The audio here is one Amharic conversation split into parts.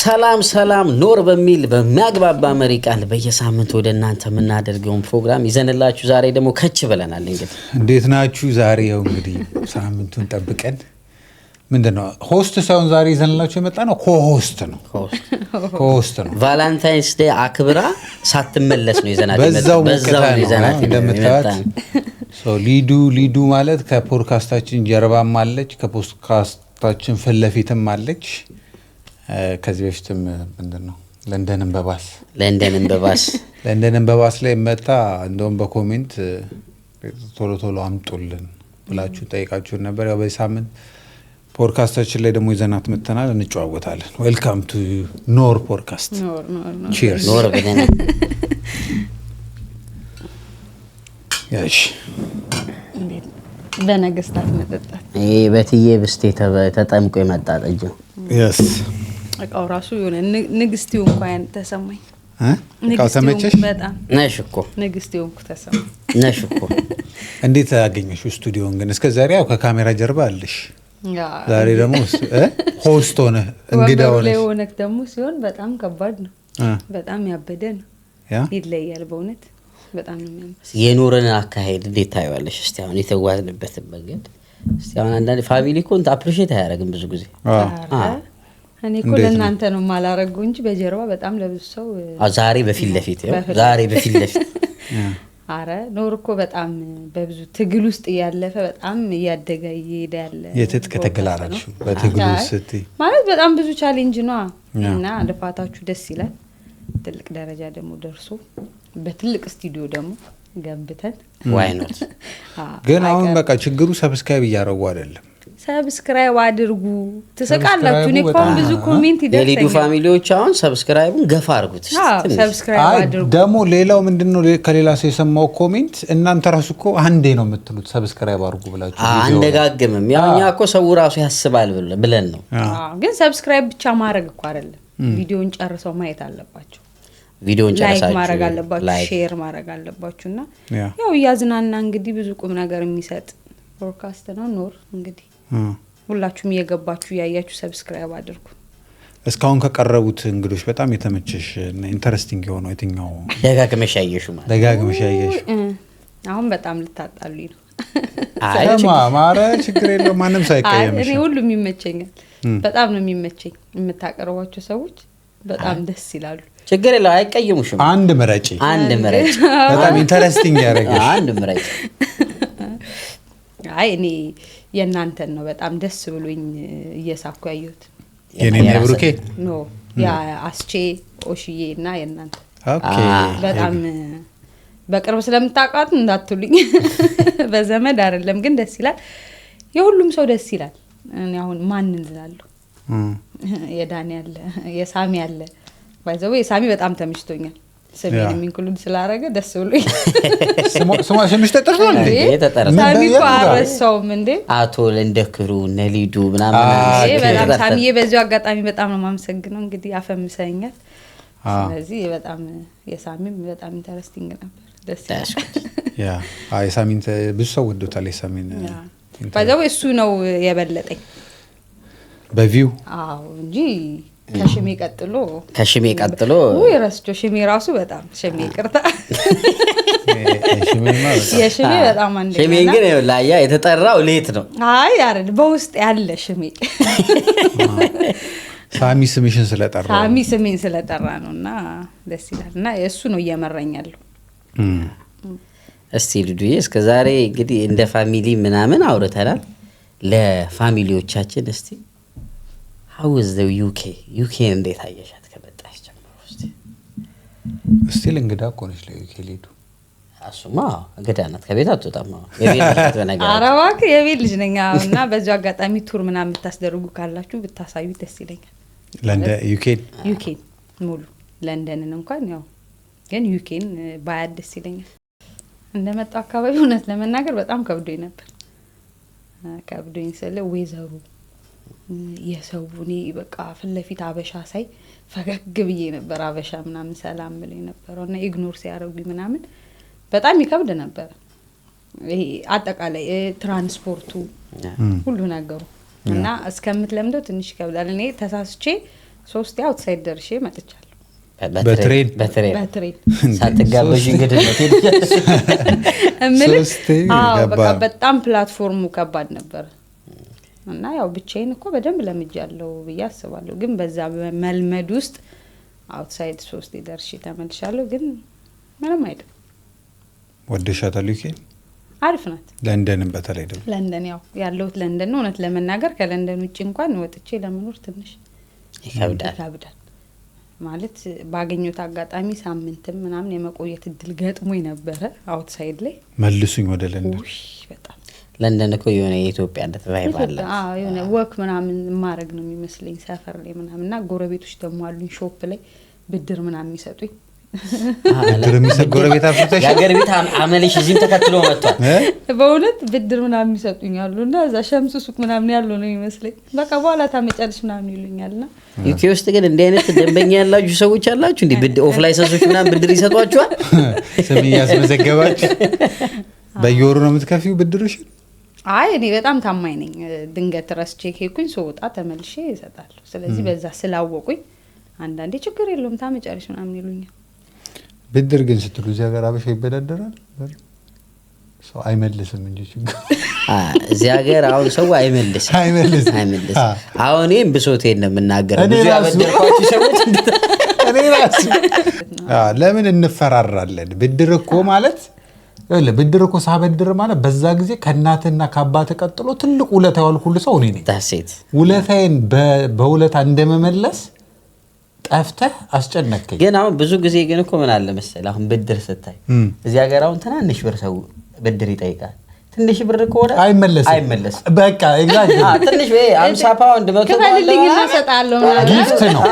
ሰላም ኖር በሚል በሚያግባባ መሪ ቃል በየሳምንቱ ወደ እናንተ የምናደርገውን ፕሮግራም ይዘንላችሁ ዛሬ ደግሞ ከች ብለናል። እንዴት ናችሁ? ዛሬ ያው እንግዲህ ሳምንቱን ጠብቀን ምንድነው ሆስት ሳይሆን ዛሬ ይዘንላችሁ የመጣ ነው ኮሆስት ነው። ቫላንታይንስ ዴይ አክብራ ሳትመለስ ነው ይዘናት በዛው እንደምታዩት ሊዱ ማለት ከፖድካስታችን ጀርባም አለች፣ ከፖድካስታችን ፊት ለፊትም አለች። ከዚህ በፊትም ምንድነው ለንደንን በባስ ላይ መጣ። እንደውም በኮሜንት ቶሎ አምጡልን ብላችሁ ጠይቃችሁ ነበር። ያው በዚህ ሳምንት ፖድካስታችን ላይ ደግሞ ይዘናት መተናል፣ እንጨዋወታለን። ዌልካም ቱ ኖር ፖድካስት። ቺርስ ኖር በደና ያሽ በነገስታት መጠጣት በትዬ ብስቴ ተጠምቆ የመጣ ጠጅ ነው። yes እቃው ራሱ የሆነ ንግስቲው እንኳን ተሰማኝ። እቃው ተመቸሽ? በጣም ነሽ እኮ ንግስቲው ተሰማኝ። ነሽ እኮ። እንዴት አገኘሽው ስቱዲዮን? ግን እስከ ዛሬ ያው ከካሜራ ጀርባ አለሽ፣ ዛሬ ደግሞ ሆስት ሆነ እንግዳ ሆነ። ሆነክ ደግሞ ሲሆን በጣም ከባድ ነው። በጣም ያበደ ነው። ይለያል በእውነት በጣም ነው የሚያምር። የኖርን አካሄድ እንዴት ታዩዋለሽ? እስቲ አሁን የተጓዝንበትን መንገድ እስቲ አሁን አንዳንድ ፋሚሊ ኮንት አፕሪሺየት አያደርግም ብዙ ጊዜ። እኔ እኮ ለእናንተ ነው የማላረገው እንጂ በጀርባ በጣም ለብዙ ሰው ዛሬ በፊት ለፊት አረ ኖር እኮ በጣም በብዙ ትግል ውስጥ እያለፈ በጣም እያደገ እየሄደ ያለ የትጥቅ ትግል አራችሁ በትግል ውስጥ ማለት በጣም ብዙ ቻሌንጅ ነው እና ልፋታችሁ ደስ ይላል። ትልቅ ደረጃ ደግሞ ደርሶ በትልቅ ስቱዲዮ ደግሞ ገንብተን ዋይ ኖት። ግን አሁን በቃ ችግሩ ሰብስክራይብ እያደረጉ አይደለም። ሰብስክራይብ አድርጉ ትሰቃላችሁ። እኔ እኮ ብዙ ኮሜንት ይደርሰኛል። የሊዱ ፋሚሊዎች አሁን ሰብስክራይቡን ገፋ አድርጉት። ሰብስክራይብ አድርጉ። ደግሞ ሌላው ምንድነው ከሌላ ሰው የሰማው ኮሜንት እናንተ ራሱ እኮ አንዴ ነው የምትሉት ሰብስክራይብ አድርጉ ብላችሁ አንደጋግምም። ያውኛ እኮ ሰው ራሱ ያስባል ብለን ነው። ግን ሰብስክራይብ ብቻ ማድረግ እኮ አይደለም፣ ቪዲዮን ጨርሰው ማየት አለባቸው። ቪዲዮን ጨርሳችሁ ላይክ ማድረግ አለባችሁ፣ ሼር ማድረግ አለባችሁና ያው ያዝናና እንግዲህ ብዙ ቁም ነገር የሚሰጥ ፖድካስት ነው ኖር። እንግዲህ ሁላችሁም እየገባችሁ ያያችሁ ሰብስክራይብ አድርጉ። እስካሁን ከቀረቡት እንግዶች በጣም የተመቸሽ እና ኢንተረስቲንግ የሆነው የትኛው? ደጋግመሽ ያየሽው? አሁን በጣም ልታጣሉኝ ነው። ማረ ችግር የለውም፣ ማንም ሳይቀየምሽ። እኔ ሁሉም ይመቸኛል፣ በጣም ነው የሚመቸኝ። የምታቀርቧቸው ሰዎች በጣም ደስ ይላሉ። ችግር የለው፣ አይቀየሙሽም። አንድ ምረጪ። በጣም ኢንተረስቲንግ ያደረገሽ አንድ ምረጪ። አይ እኔ የእናንተን ነው በጣም ደስ ብሎኝ እየሳኩ ያየሁት። የኔና ብሩኬ ኖ ያ አስቼ ኦሽዬ እና የእናንተ በጣም በቅርብ ስለምታውቃት እንዳትሉኝ በዘመድ አይደለም፣ ግን ደስ ይላል። የሁሉም ሰው ደስ ይላል። እኔ አሁን ማን እንላለሁ? የዳኒ አለ፣ የሳሚ አለ። ባይዘው የሳሚ በጣም ተመችቶኛል። ሰሜን የሚንክሉድ ስላረገ ደስ ብሎኝ ስምሽ ተጠርቷል እንዴ? ሳሚ እኮ አረሳውም እንዴ? አቶ ለንደክሩ ነሊዱ ምናምን በጣም ሳሚዬ በዚሁ አጋጣሚ በጣም ነው የማመሰግነው። እንግዲህ አፈምሰኛል። ስለዚህ በጣም የሳሚም በጣም ኢንተረስቲንግ ነበር፣ ደስ ይላል። የሳሚን ብዙ ሰው ወዶታል። የሳሚን ባይዘው እሱ ነው የበለጠኝ በቪው እንጂ ከሽሜ ቀጥሎ ወይ ረስጆ ሽሜ ራሱ በጣም ሽሜ ይቅርታ የሽሜ በጣም አንዴ ሽሜ ግን ላያ የተጠራው ሌት ነው። አይ አይደል በውስጥ ያለ ሽሜ ሳሚ ስምሽን ስለጠራ ሳሚ ስሜን ስለጠራ ነውና ደስ ይላልና እሱ ነው እየመረኛለሁ። እስቲ ልዱዬ እስከዛሬ እንግዲህ እንደ ፋሚሊ ምናምን አውርተናል። ለፋሚሊዎቻችን እስቲ how is the UK እንዴት አየሻት ከመጣሽ ጀምሮ? እስቲ ለእንግዳ እኮ ነሽ ለዩኬ ሊዱ። እሱማ እንግዳ ናት፣ ከቤት አትወጣም። የቤት ነገር አረባክ የቤት ልጅ ነኝ እና በዚሁ አጋጣሚ ቱር ምናምን የምታስደርጉ ካላችሁ ብታሳዩ ደስ ይለኛል። ለንደን ዩኬ ሙሉ ለንደንን እንኳን ያው ግን ዩኬን ባያድ ደስ ይለኛል። እንደመጣው አካባቢ እውነት ለመናገር በጣም ከብዶኝ ነበር። ከብዶኝ ስለ ወይዘሩ የሰውኔ በቃ ፍለፊት አበሻ ሳይ ፈገግ ብዬ ነበር። አበሻ ምናምን ሰላም ብለኝ ነበርና ኢግኖር ሲያደርጉኝ ምናምን በጣም ይከብድ ነበር። ይሄ አጠቃላይ ትራንስፖርቱ ሁሉ ነገሩ እና እስከምትለምደው ትንሽ ይከብዳል። እኔ ተሳስቼ 3 አውትሳይድ ደርሼ መጥቻለሁ። በትሬን ሳትጋበዥ እንግዲህ ነው ትሄጃለሽ። በቃ በጣም ፕላትፎርሙ ከባድ ነበር እና ያው ብቻዬን እኮ በደንብ ለምጃለሁ ብዬ አስባለሁ። ግን በዛ መልመድ ውስጥ አውትሳይድ 3 ደርሼ ተመልሻለሁ። ግን ምንም አይደለም። ወደሻታል ዩኬ አሪፍ ናት። ለንደንም በተለይ ደግሞ ለንደን ያው ያለሁት ለንደን ነው። እውነት ለመናገር ከለንደን ውጭ እንኳን ወጥቼ ለመኖር ትንሽ ይከብዳል። ማለት ባገኘሁት አጋጣሚ ሳምንትም ምናምን የመቆየት እድል ገጥሞኝ ነበረ አውትሳይድ ላይ። መልሱኝ ወደ ለንደን። በጣም ለንደን እኮ የሆነ የኢትዮጵያነት ቫይብ አለ። የሆነ ወክ ምናምን ማድረግ ነው የሚመስለኝ ሰፈር ላይ ምናምንና ጎረቤቶች ደግሞ አሉኝ ሾፕ ላይ ብድር ምናምን የሚሰጡኝ። ብድር የሚሰጥ ጎረቤት አፍርተሽ የሀገር ቤት አመልሽ እዚህም ተከትሎ መጥቷል። በእውነት ብድር ምናምን የሚሰጡኝ አሉና እዛ ሸምሱ ሱቅ ምናምን ያለው ነው የሚመስለኝ። በቃ በኋላ ታመጫለሽ ምናምን ይሉኛልና። ዩኬ ውስጥ ግን እንዲህ አይነት ደንበኛ ያላችሁ ሰዎች አላችሁ? እንዲህ ብድር ኦፍ ላይሰንሶች ምናምን ብድር ይሰጧችኋል? ስም እያስመዘገባችሁ በየወሩ ነው የምትከፊው ብድርሽ? አይ እኔ በጣም ታማኝ ነኝ። ድንገት ረስቼ ኬኩኝ ስወጣ ተመልሼ እሰጣለሁ። ስለዚህ በዛ ስላወቁኝ አንዳንዴ ችግር የለውም ታመጫለሽ ምናምን ይሉኛል። ብድር ግን ስትሉ እዚህ ሀገር አበሻ ይበዳደራል? ሰው አይመልስም እንጂ ችግር እዚህ ሀገር አሁን ሰው አይመልስም። አሁን እኔም ብሶቴን ነው የምናገረው። ብዙ ያበደርኳችሁ ሰዎች እኔ ራሱ ለምን እንፈራራለን? ብድር እኮ ማለት ብድር እኮ ሳበድር ማለት በዛ ጊዜ ከእናትና ከአባት ቀጥሎ ትልቅ ውለታ ያዋልኩልህ ሰው እኔ ነኝ። ታሴት ውለታዬን በውለታ እንደመመለስ ጠፍተህ አስጨነቀኝ። ግን አሁን ብዙ ጊዜ ግን እኮ ምን አለ መሰለህ አሁን ብድር ስታይ እዚህ ሀገር አሁን ትናንሽ ብር ሰው ብድር ይጠይቃል። ትንሽ ብር ከሆነ አይመለስም። በቃ ኤግዛክትሊ ትንሽ 50 ፓውንድ 100 ፓውንድ ሰጣለሁ ጊፍት ነው።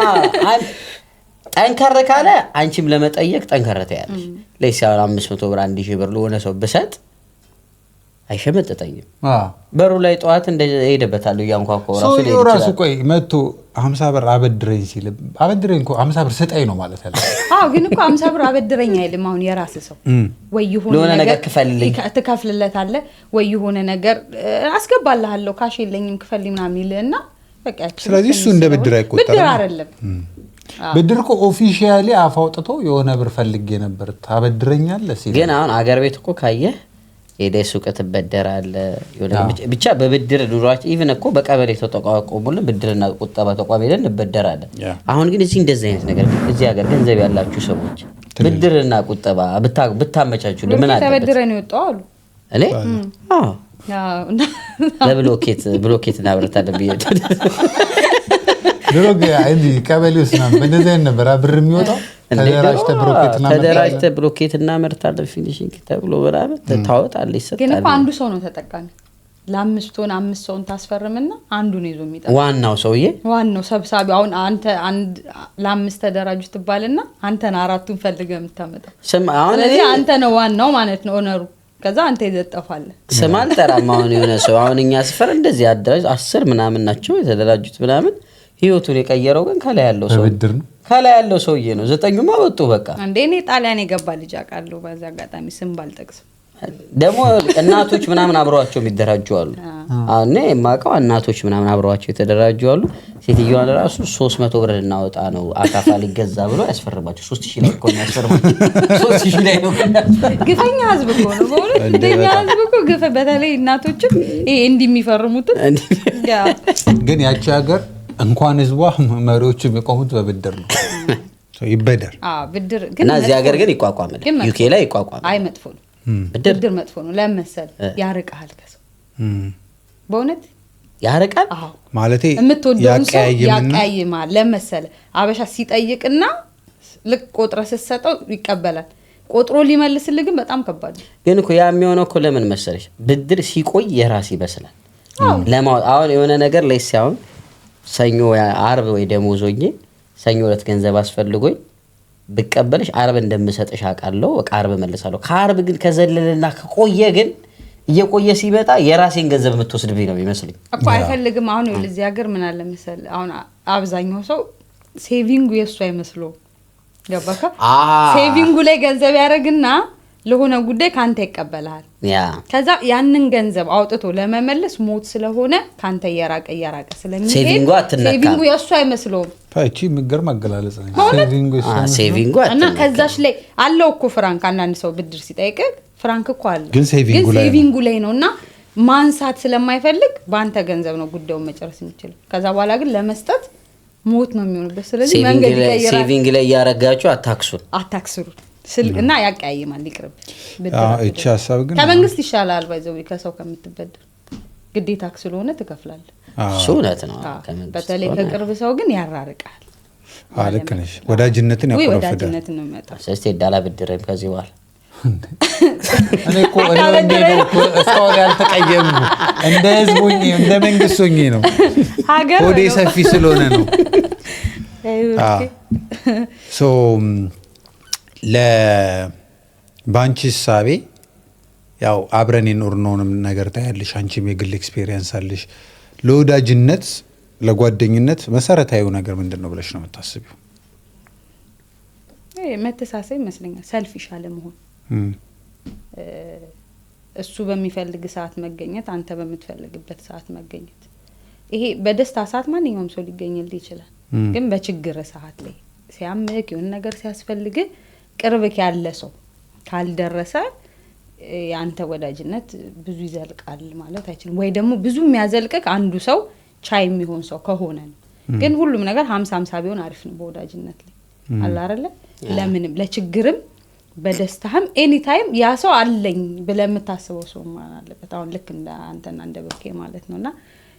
ጠንከር ካለ አንቺም ለመጠየቅ ጠንከር ትያለሽ። ለይሳው 500 ብር 1000 ብር ለሆነ ሰው ብሰጥ አይሸመጥጠኝም። በሩ ላይ ጧት እንደሄደበታል ያንኳኳው ራሱ ቆይ መጥቶ 50 ብር አበድረኝ ሲል አበድረኝ እኮ 50 ብር ስጠኝ ነው ማለት ያለው። ግን እኮ 50 ብር አበድረኝ አይልም። አሁን የራስ ሰው ወይ የሆነ ነገር ክፈልልኝ ትከፍልለታለህ ወይ የሆነ ነገር አስገባልሃለሁ ካሽ የለኝም ክፈልልኝ ምናምን ይልና በቃ። ስለዚህ እሱ እንደ ብድር አይቆጠርም። ብድር አይደለም። ብድር እኮ ኦፊሻሊ አፋውጥቶ የሆነ ብር ፈልጌ ነበር ታበድረኛለህ ሲል ግን አሁን አገር ቤት እኮ ካየህ ሄደህ ሱቅ ትበደራለህ። ብቻ በብድር ኑሯችን ኢቭን እኮ በቀበሌ ተጠቋቁሙልን ብድርና ቁጠባ ተቋም ሄደን እንበደራለን። አሁን ግን እዚህ እንደዚህ አይነት ነገር እዚህ ሀገር ገንዘብ ያላችሁ ሰዎች ብድርና ቁጠባ ብታመቻችሁ ምን አለ? ተበድረን ይወጣው አሉ እኔ ለብሎኬት እናብረታለን ብዬ ድሮ ቀበሌ ውስጥ እንደዚህ አይነት ነበር ብር የሚወጣው። ተደራጅተህ ብሎኬት እናመርታለን ፊኒሽንግ ተብሎ ምናምን ታወጣለህ ይሰጣል። ግን እኮ አንዱ ሰው ነው ተጠቃሚ። ለ5 ቶን 5 ሰውን ታስፈርምና አንዱን ይዞ የሚጠፋ ዋናው ሰውዬ ዋናው ሰብሳቢ። አሁን አንተ ለ5 ተደራጁ ትባልና አንተን 4ቱን ፈልገህ የምታመጣው። ስለዚህ አንተ ነው ዋናው ማለት ነው ኦነሩ። ከዛ አንተ ይዘጠፋለህ። ስም አልጠራም። አሁን የሆነ ሰው አሁን እኛ ሰፈር እንደዚህ አደራጅ 10 ምናምን ናቸው የተደራጁት ምናምን ህይወቱን የቀየረው ግን ከላይ ያለው ሰው ነው። ከላይ ያለው ሰውዬ ነው። 9ኙማ ወጡ በቃ። እንዴ እኔ ጣሊያን የገባ ልጅ አውቃለሁ። በዛ አጋጣሚ ስም ባልጠቅስም ደግሞ እናቶች ምናምን አብረዋቸው የሚደራጁ አሉ። አሁን እኔ የማውቀው እናቶች ምናምን አብረዋቸው የተደራጁ አሉ። ሴትዮዋን ራሱ 300 ብር እናወጣ ነው አካፋ ሊገዛ ብሎ ያስፈርባቸው። 3000 ላይ እኮ ያስፈርባቸው። 3000 ላይ ነው። ግፈኛ ህዝብ እኮ ነው በእውነት። እንደኛ ህዝብ እኮ ግፈ በተለይ እናቶችን ይሄ እንዲህ የሚፈርሙት ግን ያቺ ሀገር እንኳን ህዝቧ መሪዎችም የቆሙት በብድር ነው። ይበደር ብድር ግን እና እዚህ ሀገር ግን ይቋቋማል። ዩኬ ላይ ይቋቋማል። አይ መጥፎ ነው ብድር መጥፎ ነው። ለምሳሌ ያርቃል ከሰው በእውነት ያርቃል ማለት የምትወደውን ሰው ያቀያይማል። ለምሳሌ አበሻ ሲጠይቅና ልክ ቆጥረ ስትሰጠው ይቀበላል። ቆጥሮ ሊመልስልህ ግን በጣም ከባድ ነው። ግን እኮ ያ የሚሆነው እኮ ለምን መሰለሽ ብድር ሲቆይ የራስ ይበስላል። ለማውጣት አሁን የሆነ ነገር ላይ ሲያውን ሰኞ አርብ ወይ ደሞዞኝ ሰኞ ዕለት ገንዘብ አስፈልጎኝ ብቀበልሽ አርብ እንደምሰጥሽ አውቃለሁ። በቃ አርብ መልሳለሁ። ከአርብ ግን ከዘለለና ከቆየ ግን እየቆየ ሲመጣ የራሴን ገንዘብ የምትወስድብኝ ነው የሚመስልኝ እኮ። አይፈልግም። አሁን እዚህ ሀገር ምን አለ መሰለህ አሁን አብዛኛው ሰው ሴቪንጉ የሱ አይመስለው። ገባካ? ሴቪንጉ ላይ ገንዘብ ያደርግና ለሆነ ጉዳይ ካንተ ይቀበላል ያ ከዛ ያንን ገንዘብ አውጥቶ ለመመለስ ሞት ስለሆነ ካንተ እየራቀ ስለሚሄድ ሴቪንጉ አትነካም ሴቪንጉ የሱ አይመስለውም ታቺ ምገርም አገላለጽ ነው ሴቪንጉ እና አትነካም ከዛሽ ላይ አለው እኮ ፍራንክ አንዳንድ ሰው ብድር ሲጠይቅ ፍራንክ እኮ አለ ግን ሴቪንጉ ላይ ነውና ማንሳት ስለማይፈልግ ባንተ ገንዘብ ነው ጉዳዩን መጨረስ የሚችለው ከዛ በኋላ ግን ለመስጠት ሞት ነው የሚሆንበት ስለዚህ መንገድ ይቀየራል ሴቪንግ ላይ ያረጋችሁ አታክሱሩ እና ያቀያይማል ይቅርብ እቺ ሐሳብ ግን ከመንግስት ይሻላል ባይዘው ከሰው ከምትበደር ግዴታ ስለሆነ ትከፍላለህ ሱነት ነው በተለይ ከቅርብ ሰው ግን ያራርቃል ልክ ነሽ ወዳጅነትን ያቆረፈደ ወዳጅነትን ነው የሚያጣ ስለዚህ ዳላ ብድረም ከዚህ በኋላ እኔ እኮ እኔ እስካሁን ያልተቀየሙ እንደ ህዝቡኝ እንደ መንግስቱኝ ነው ወደ ሰፊ ስለሆነ ነው ሶ ለባንቺ ሳቤ ያው አብረን የኖርነውንም ነገር ታያለሽ አንቺም የግል ኤክስፒሪየንስ አለሽ ለወዳጅነት ለጓደኝነት መሰረታዊው ነገር ምንድነው ብለሽ ነው የምታስቢው መተሳሰብ ይመስለኛል ሰልፊሽ አለመሆን እሱ በሚፈልግ ሰዓት መገኘት አንተ በምትፈልግበት ሰዓት መገኘት ይሄ በደስታ ሰዓት ማንኛውም ሰው ሊገኝልህ ይችላል ግን በችግር ሰዓት ላይ ሲያምክ የሆነ ነገር ሲያስፈልግ ቅርብክ ያለ ሰው ካልደረሰ ያንተ ወዳጅነት ብዙ ይዘልቃል ማለት አይችልም ወይ ደግሞ ብዙ የሚያዘልቅክ አንዱ ሰው ቻይ የሚሆን ሰው ከሆነ ግን ሁሉም ነገር 50-50 ቢሆን አሪፍ ነው በወዳጅነት ላይ አላ አይደለ ለምንም ለችግርም በደስታም ኤኒ ታይም ያ ሰው አለኝ ብለህ የምታስበው ሰው ማለት አለበት አሁን ልክ እንደ አንተና እንደ ብርኬ ማለት ነውና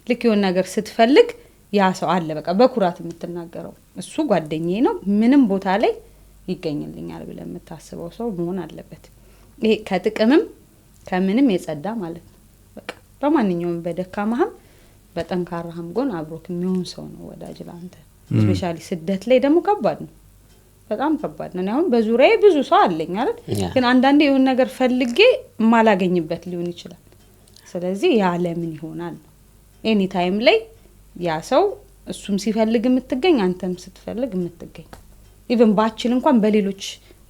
ልክ የሆነ ነገር ስትፈልግ ያ ሰው አለ በቃ በኩራት የምትናገረው እሱ ጓደኛዬ ነው ምንም ቦታ ላይ ይገኝልኛል ብለህ የምታስበው ሰው መሆን አለበት ይሄ ከጥቅምም ከምንም የጸዳ ማለት ነው በቃ በማንኛውም በደካማህም በጠንካራህም ጎን አብሮክ የሚሆን ሰው ነው ወዳጅ ላንተ ስፔሻሊ ስደት ላይ ደግሞ ከባድ ነው በጣም ከባድ ነው አሁን በዙሪያዬ ብዙ ሰው አለኝ አይደል ግን አንዳንዴ የሆነ ነገር ፈልጌ ማላገኝበት ሊሆን ይችላል ስለዚህ ያ ለምን ይሆናል ኤኒ ታይም ላይ ያ ሰው እሱም ሲፈልግ የምትገኝ አንተም ስትፈልግ የምትገኝ ኢቭን ባችል እንኳን በሌሎች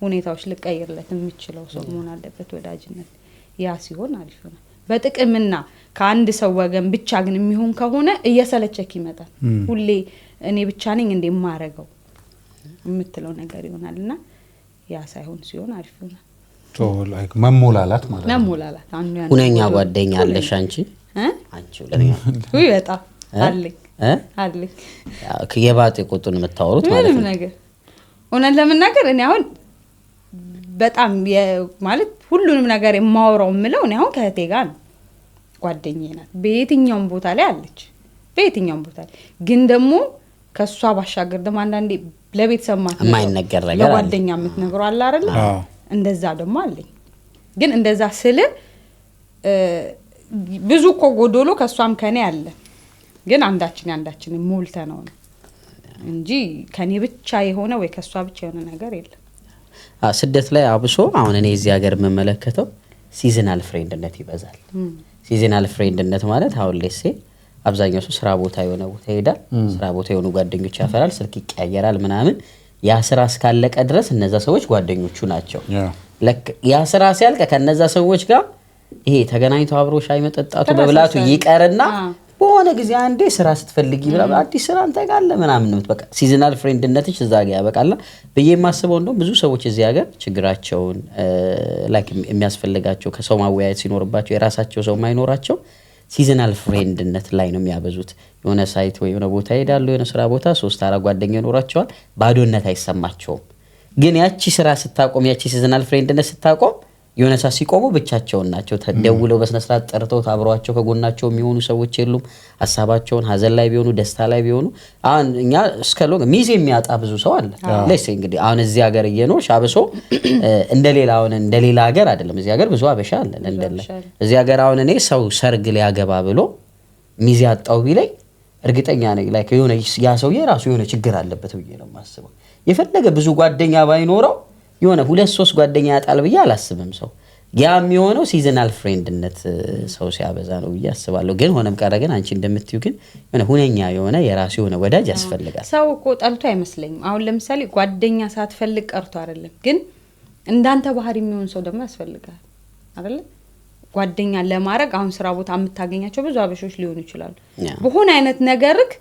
ሁኔታዎች ልቀይርለት የሚችለው ሰው መሆን አለበት ወዳጅነት ያ ሲሆን አሪፍ ነው በጥቅምና ከአንድ ሰው ወገን ብቻ ግን የሚሆን ከሆነ እየሰለቸክ ይመጣል ሁሌ እኔ ብቻ ነኝ እንደ ማረጋው የምትለው ነገር ይሆናልና ያ ሳይሆን ሲሆን አሪፍ ነው ሶ ላይክ መሞላላት ማለት ነው መሞላላት አንዱ ያን ሁነኛ ጓደኛ አለሽ አንቺ ሁለኛ ወይ በጣም አለኝ የባጤ ቁጡን የምታወሩት ማለት ነው ነገር ሆነን ለምናገር እኔ አሁን በጣም ማለት ሁሉንም ነገር የማወራው ምለው እኔ አሁን ከእቴ ጋር ነው ጓደኛዬ ናት በየትኛውም ቦታ ላይ አለች በየትኛውም ቦታ ላይ ግን ደግሞ ከሷ ባሻገር ደግሞ አንዳንዴ ለቤተሰብ የማይነገር ነገር ለጓደኛ የምትነግረው አለ አይደል እንደዛ ደግሞ አለኝ ግን እንደዛ ስለ ብዙ እኮ ጎዶሎ ከሷም ከኔ አለ ግን አንዳችን ሞልተ ነው እንጂ ከኔ ብቻ የሆነ ወይ ከሷ ብቻ የሆነ ነገር የለም ስደት ላይ አብሶ አሁን እኔ እዚህ ሀገር የምመለከተው ሲዝናል ፍሬንድነት ይበዛል ሲዝናል ፍሬንድነት ማለት አሁን ለሴ አብዛኛው ሰው ስራ ቦታ የሆነ ቦታ ይሄዳል ስራ ቦታ የሆኑ ጓደኞች ያፈራል ስልክ ይቀያየራል ምናምን ያ ስራ እስካለቀ ድረስ እነዛ ሰዎች ጓደኞቹ ናቸው ለክ ያ ስራ ሲያልቅ ከነዛ ሰዎች ጋር ይሄ ተገናኝቶ አብሮ ሻይ መጠጣቱ በብላቱ ይቀርና በሆነ ጊዜ አንዴ ስራ ስትፈልጊ ብላ አዲስ ስራ እንተጋለ ምናምን ነው በቃ ሲዝናል ፍሬንድነትሽ እዛ ጋር ያበቃላ በየማስበው እንደው ብዙ ሰዎች እዚህ ሀገር ችግራቸውን ላይክ የሚያስፈልጋቸው ከሰው ማወያየት ሲኖርባቸው የራሳቸው ሰው ማይኖራቸው ሲዝናል ፍሬንድነት ላይ ነው የሚያበዙት የሆነ ሳይት ወይ የሆነ ቦታ ይሄዳሉ የሆነ ስራ ቦታ 3-4 ጓደኛ ይኖራቸዋል ባዶነት አይሰማቸውም ግን ያቺ ስራ ስታቆም ያቺ ሲዝናል ፍሬንድነት ስታቆም የሆነ ሰዓት ሲቆሙ ብቻቸውን ናቸው ተደውለው በስነ ስርዓት ጠርተው ታብሯቸው ከጎናቸው የሚሆኑ ሰዎች የሉም ሐሳባቸውን ሀዘን ላይ ቢሆኑ ደስታ ላይ ቢሆኑ አሁን እኛ እስከሎ ሚዜ የሚያጣ ብዙ ሰው አለ ለሴ እንግዲህ አሁን እዚህ ሀገር እየኖርሽ አብሶ እንደሌላ ሀገር አይደለም እዚህ ሀገር ብዙ አበሻ አለ ለንደን ላይ እዚህ ሀገር አሁን እኔ ሰው ሰርግ ሊያገባ ብሎ ሚዜ ያጣው ቢለኝ እርግጠኛ ነኝ ላይክ የሆነ ያ ሰው የራሱ የሆነ ችግር አለበት ብዬ ነው የማስበው የፈለገ ብዙ ጓደኛ ባይኖረው የሆነ 2-3 ጓደኛ ያጣል ብዬ አላስብም ሰው ያ የሚሆነው ሲዝናል ፍሬንድነት ሰው ሲያበዛ ነው ብዬ አስባለሁ ግን ሆነም ቀረ ግን አንቺ እንደምትዩ ግን የሆነ ሁነኛ የሆነ የራሱ የሆነ ወዳጅ ያስፈልጋል ሰው እኮ ጠልቶ አይመስለኝም አሁን ለምሳሌ ጓደኛ ሳትፈልግ ቀርቶ አይደለም ግን እንዳንተ ባህሪ የሚሆን ሰው ደግሞ ያስፈልጋል አይደል? ጓደኛ ለማድረግ አሁን ስራ ቦታ የምታገኛቸው ብዙ አበሾች ሊሆኑ ይችላሉ። በሆነ አይነት ነገርክ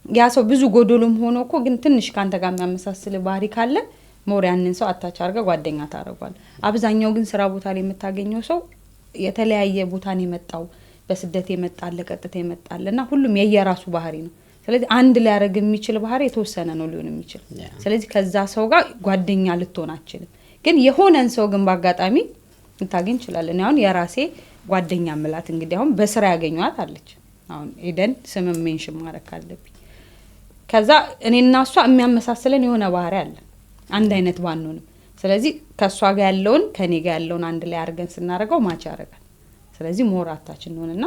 ያ ሰው ብዙ ጎዶሎም ሆኖ እኮ ግን ትንሽ ካንተ ጋር የሚያመሳስል ባህሪ ካለ ሞር ያንን ሰው አታች አድርገህ ጓደኛ ታደርጓል። አብዛኛው ግን ስራ ቦታ ላይ የምታገኘው ሰው የተለያየ ቦታ ነው የመጣው፣ በስደት የመጣል ለቀጥታ የመጣልና ሁሉም የየራሱ ባህሪ ነው። ስለዚህ አንድ ላይ ያደርግ የሚችል ባህሪ የተወሰነ ነው ሊሆን የሚችል። ስለዚህ ከዛ ሰው ጋር ጓደኛ ልትሆን አትችልም። ግን የሆነን ሰው ግን በአጋጣሚ ልታገኝ ይችላል። እኔ አሁን የራሴ ጓደኛ ምላት እንግዲህ አሁን በስራ ያገኘዋት አለች። አሁን ኤደን ስም ሜንሽን ማድረግ አለብኝ። ከዛ እኔና እሷ የሚያመሳስለን የሆነ ባህሪ አለ አንድ አይነት ባንሆንም። ስለዚህ ከሷ ጋር ያለውን ከኔ ጋር ያለውን አንድ ላይ አድርገን ስናደርገው ማች ያደርጋል። ስለዚህ ሞራታችን እንሆንና